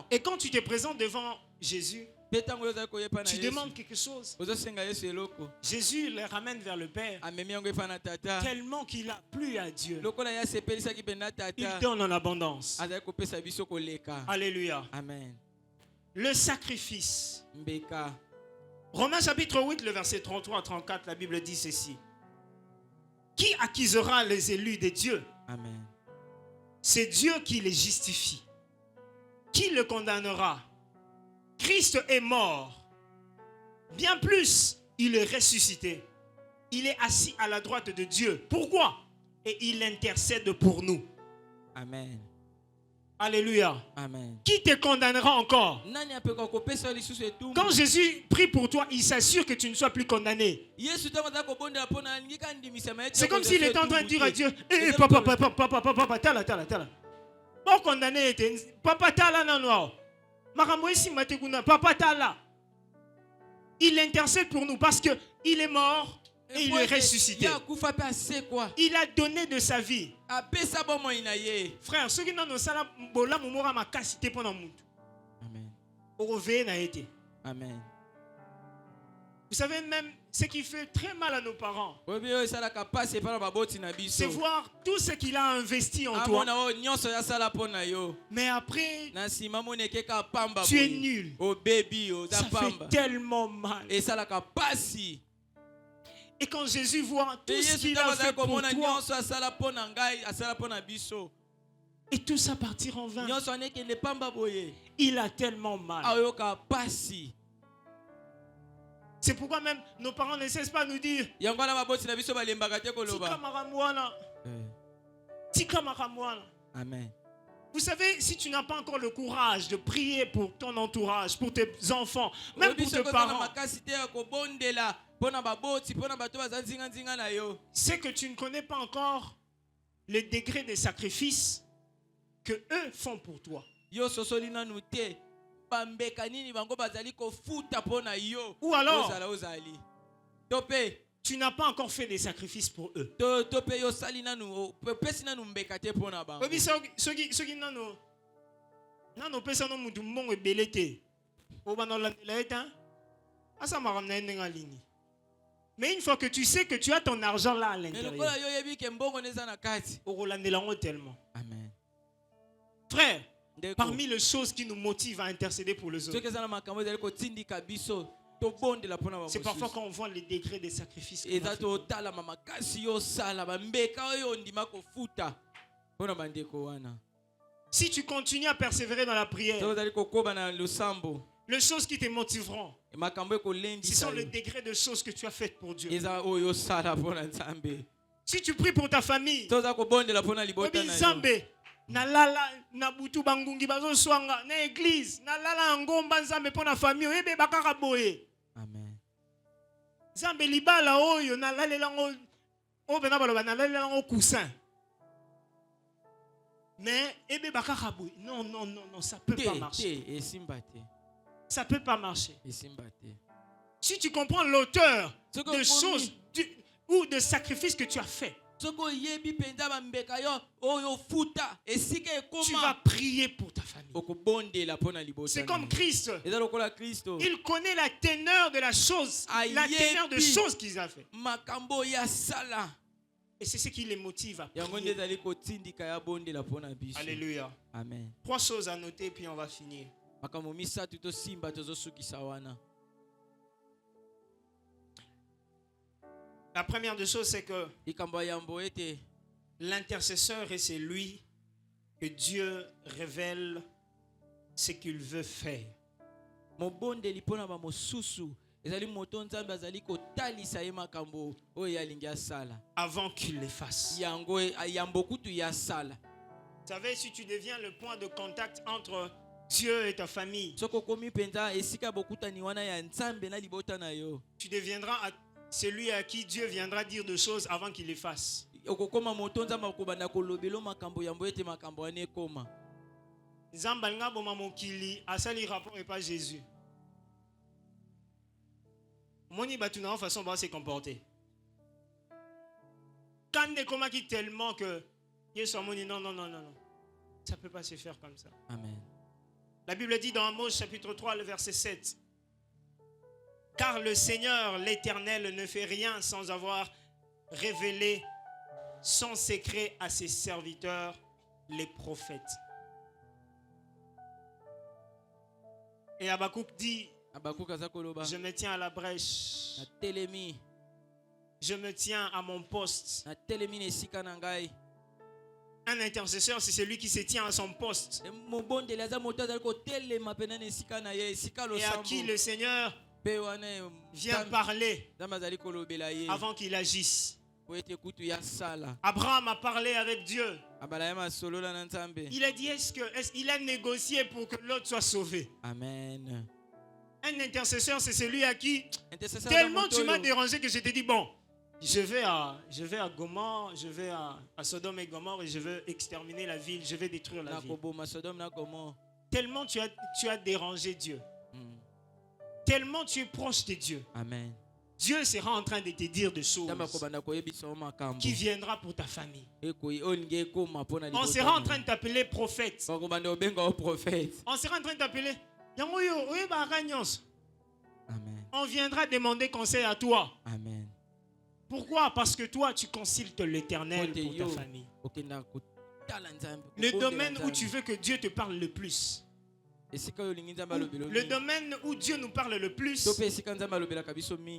Et quand tu te présentes devant Jésus, tu demandes quelque chose. Jésus les ramène vers le Père tellement qu'il a plu à Dieu. Il donne en abondance. Alléluia. Amen. Le sacrifice. Romains chapitre 8, le verset 33 à 34, la Bible dit ceci. Qui accusera les élus de Dieu? Amen. C'est Dieu qui les justifie. Qui le condamnera? Christ est mort. Bien plus, il est ressuscité. Il est assis à la droite de Dieu. Pourquoi? Et il intercède pour nous. Amen. Alléluia. Amen. Qui te condamnera encore? Quand Jésus prie pour toi, il s'assure que tu ne sois plus condamné. C'est comme s'il était en train de dire à Dieu, papa, tala. Pas condamné, papa, tala, non. Papa, tala. Il intercède pour nous parce qu'il est mort. Et il est ressuscité. Il a donné de sa vie. Frère, ceux qui n'ont pas Amen. Vous savez même ce qui fait très mal à nos parents, c'est voir tout ce qu'il a investi en toi. Mais après, tu es nul. Ça fait tellement mal. Et quand Jésus voit tout ce qu'il a fait pour toi, et tout ça partir en vain, il a tellement mal. C'est pourquoi même nos parents ne cessent pas de nous dire Tika maramwana. Amen. Vous savez, si tu n'as pas encore le courage de prier pour ton entourage, pour tes enfants, même pour tes parents, c'est que tu ne connais pas encore le degré de sacrifice que eux font pour toi. Ou alors, tu n'as pas encore fait des sacrifices pour eux. Mais une fois que tu sais que tu as ton argent là à l'intérieur, tellement. Amen. Frère, parmi les choses qui nous motivent à intercéder pour les autres, c'est parfois quand on voit les degrés des sacrifices qu'on a fait. Si tu continues à persévérer dans la prière, les choses qui te motiveront, ce sont les degrés de choses que tu as faites pour Dieu. Si tu pries pour ta famille, na lala na butu bangungi bazo swanga na église na lala ngomba nzambe pona famille ebe bakaka boye. Amen. Nzambe libala oyo na lalela ngo obena baloba na lalela ngo coussin. Mais ebe bakaka boye. Non, ça peut pas marcher. Ça peut pas marcher. Si tu comprends l'auteur de choses ou de sacrifices que tu as fait, tu vas prier pour ta famille. C'est comme Christ. Il connaît la teneur de la chose, la teneur de choses qu'il a fait. Et c'est ce qui les motive à prier. Alléluia. Amen. 3 choses à noter puis on va finir. La première des choses, c'est que L'intercesseur est celui que Dieu révèle ce qu'il veut faire. mobondeli mpona bamosusu ezali moto nzambe azali kotalisa ye makambo oyo alingi asala Avant qu'il les fasse. yango yambo kutu ya sala. Vous savez, si tu deviens le point de contact entre Dieu et ta famille, soki okomi mpenza esika bokutani wana ya nzambe na libota na yo, tu deviendras celui à qui Dieu viendra dire des choses avant qu'il les fasse. okokoma moto nzambe akobanda kolobela makambo yambo ete makambo wana ekoma. Nzambe alinga boma mokili asali rapport et pas Jésus. Moni batu na façon va se comporter. Quand ne komaki tellement que Yesu amoni non. Ça peut pas se faire comme ça. Amen. La Bible dit dans Amos chapitre 3 le verset 7. Car le Seigneur l'Éternel ne fait rien sans avoir révélé son secret à ses serviteurs les prophètes. Et Habakkuk dit, je me tiens à la brèche. Je me tiens à mon poste. Un intercesseur, c'est celui qui se tient à son poste. Et à qui le Seigneur vient parler avant qu'il agisse. Abraham a parlé avec Dieu. Il a dit, il a négocié pour que l'autre soit sauvé. Amen. Un intercesseur, c'est celui à qui tellement tu m'as dérangé que je t'ai dit, bon, je vais à Gomorrhe, je vais à Sodome et Gomorrhe et je veux exterminer la ville, je vais détruire la ville. Tellement tu as dérangé Dieu. Tellement tu es proche de Dieu. Amen. Dieu sera en train de te dire des choses qui viendra pour ta famille. On sera en train de t'appeler prophète. On sera en train de t'appeler. Amen. On viendra demander conseil à toi. Amen. Pourquoi? Parce que toi, tu consultes l'Éternel pour ta famille. Le domaine où tu veux que Dieu te parle le plus. Le domaine où Dieu nous parle le plus,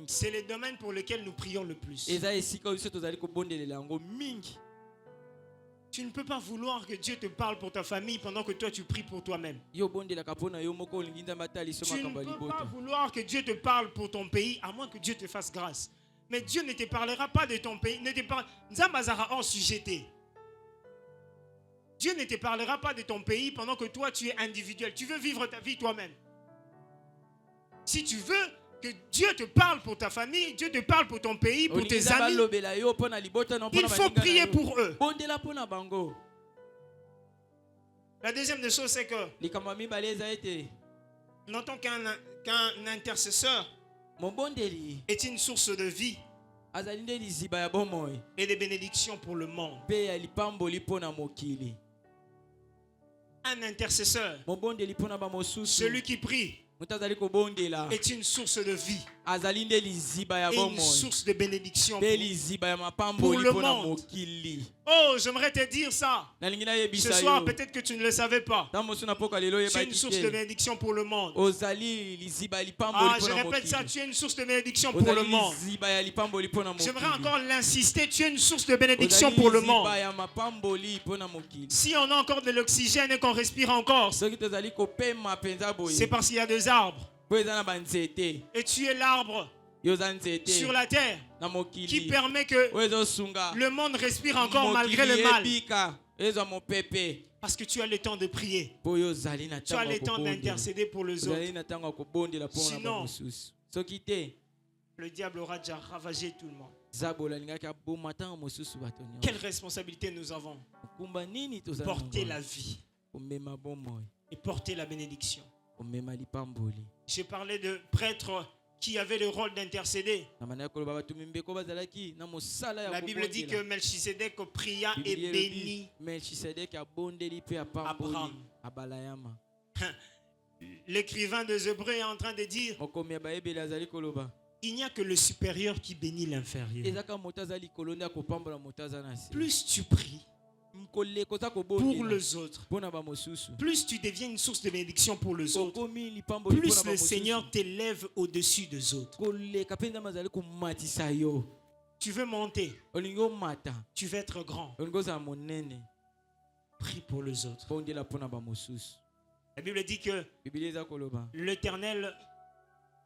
c'est le domaine pour lequel nous prions le plus. Tu ne peux pas vouloir que Dieu te parle pour ta famille pendant que toi tu pries pour toi-même. Tu ne peux pas vouloir que Dieu te parle pour ton pays à moins que Dieu te fasse grâce. Mais Dieu ne te parlera pas de ton pays. Dieu ne te parlera pas de ton pays pendant que toi tu es individuel. Tu veux vivre ta vie toi-même. Si tu veux que Dieu te parle pour ta famille, Dieu te parle pour ton pays, pour tes amis, il faut prier pour eux. La deuxième des choses, c'est que notons qu'un intercesseur est une source de vie et de bénédiction pour le monde. Un intercesseur, celui qui prie, est une source de vie et une source de bénédiction pour le monde. Oh, j'aimerais te dire ça. Ce soir, peut-être que tu ne le savais pas. Tu es une source de bénédiction pour le monde. Je répète ça, tu es une source de bénédiction pour le monde. J'aimerais encore l'insister, tu es une source de bénédiction pour le monde. Si on a encore de l'oxygène et qu'on respire encore, c'est parce qu'il y a des arbres. Et tu es l'arbre sur la terre qui permet que le monde respire encore malgré le mal. Parce que tu as le temps de prier. Tu as le temps d'intercéder pour les autres. Sinon, le diable aura déjà ravagé tout le monde. Quelle responsabilité nous avons? Porter la vie et porter la bénédiction. J'ai parlé de prêtres qui avaient le rôle d'intercéder. La Bible dit que Melchisedec pria et bénit Abraham. L'écrivain des Hébreux est en train de dire, il n'y a que le supérieur qui bénit l'inférieur. Plus tu pries pour les autres, plus tu deviens une source de bénédiction pour les autres, plus le Seigneur t'élève au-dessus des autres. Tu veux monter, olingi omata tu veux être grand. olingi ozala monene Prie pour les autres. bondela mpona bamosusu. La Bible dit que Biblia eza koloba l'Éternel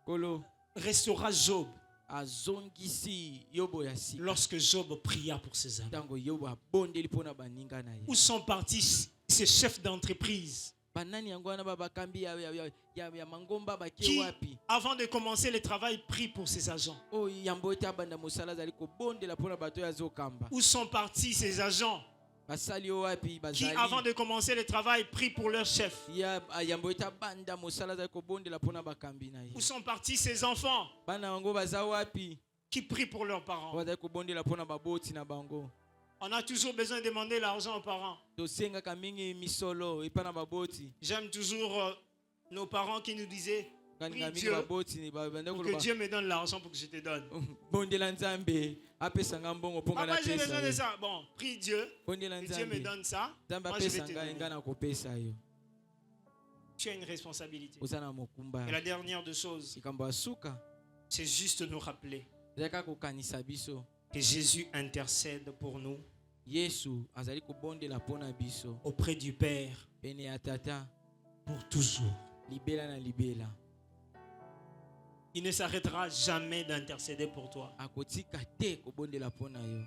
kolo restaura Job azongisi yobo ya sika lorsque Job pria pour ses amis. ntango yobo abondeli mpona baninga na ye. Où sont partis ces chefs d'entreprise banani yango wana bakambi ya mangomba bake qui, wapi avant de commencer le travail, prient pour ses agents? oyo yambo ete abanda mosala azali kobondela mpona bato oyo azokamba. Où sont partis ces agents basali oyo wapi qui, avant bazali de commencer le travail, prient pour leur chef? yambo ete abanda mosala azali kobondela mpona bakambi na ye. Où sont partis ces enfants bana yango baza wapi qui prient pour leurs parents? bazali kobondela mpona baboti na bango. On a toujours besoin de demander l'argent aux parents. tosengaka mingi misolo epa na baboti. J'aime toujours nos parents qui nous disaient, prie kaninga mingi Dieu baboti banda pour que Dieu me donne l'argent pour que je te donne. bondela nzambe apesanga mbongo mpo nga Papa, j'ai besoin de napesa ça. Bon, prie Dieu, bondela que Dieu me nzambe donne ça. nzambe Moi, je vais apesa te ngai donner. nga na kopesa yo. Tu as une responsabilité. oza na mokumba Et la dernière des choses, likambo ya suka c'est juste nous rappeler ezalaka kokanisa biso que Jésus intercède pour nous yesu azali kobondela mpo na biso auprès du Père pene ya tata pour toujours. libela na libela. Il ne s'arrêtera jamais d'intercéder pour toi. akotika te kobondela mpo na yo.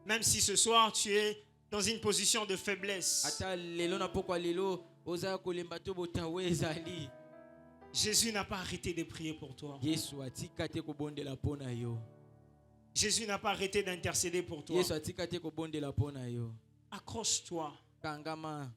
Même si ce soir tu es dans une position de faiblesse, ata lelo na pokwa lelo oza kolemba to botawe ezali Jésus n'a pas arrêté de prier pour toi. yesu atika te kobondela mpo na yo. Jésus n'a pas arrêté d'intercéder pour toi. yesu atika te kobondela mpo na yo. Accroche-toi, kangama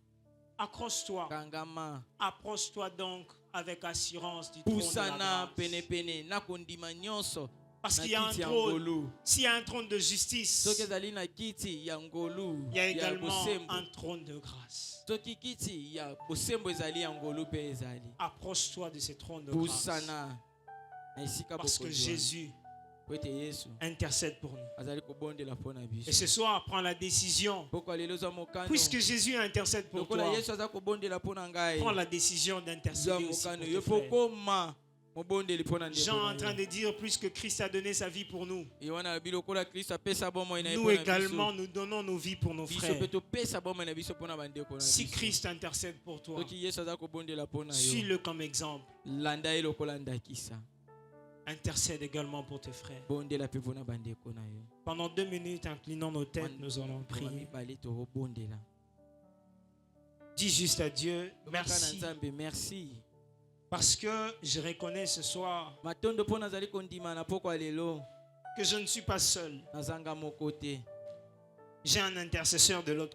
accroche-toi, kangama approche-toi donc avec assurance du trône de la pusana grâce. penepene na kondima nyonso Parce na qu'il y a un kiti ya trône. ngolu. S'il y a un trône de justice, soki ezali na kiti ya ngolu il y a ya également bosembo. un trône de grâce. soki kiti ya bosembo ezali ya ngolu mpe ezali. Approche-toi de ce trône de grâce. pusana na esika Parce que bokozwa. Jésus po ete yesu intercède pour nous. azali kobondela mpo na Et biso. ce soir, prends la décision. pokwa lelo zwa mokano Puisque Jésus intercède pour lokola toi, yesu aza kobondela mpo na ngai prends la décision zwa d'intercéder aussi mokano pour yo tes mpo frères. koma mobondeli mpo na Jean ndeko est en train na de dire, puisque Christ a donné sa vie pour nous, yo. yohana alobi lokola kristo apesa bomoi na ye nous mpo na également, biso nous donnons nos vies pour nos biso frères. mpe topesa bomoi na biso mpo na bandeko na Si biso. Christ intercède pour toi, soki yesu aza kobondela mpo na yo suis-le comme exemple. landa ye lokola ndakisa. Intercède également pour tes frères. bondela mpe mpo na bandeko na yo. Pendant 2 minutes, inclinons nos têtes, nous allons Mwa prier. mibale tokobondela. Dis juste à Dieu, Tobaka na merci. nzambe merci Parce que je reconnais ce soir matondo mpo nazali kondima na pokwa lelo que je ne suis pas seul. nazanga moko te. J'ai un intercesseur de l'autre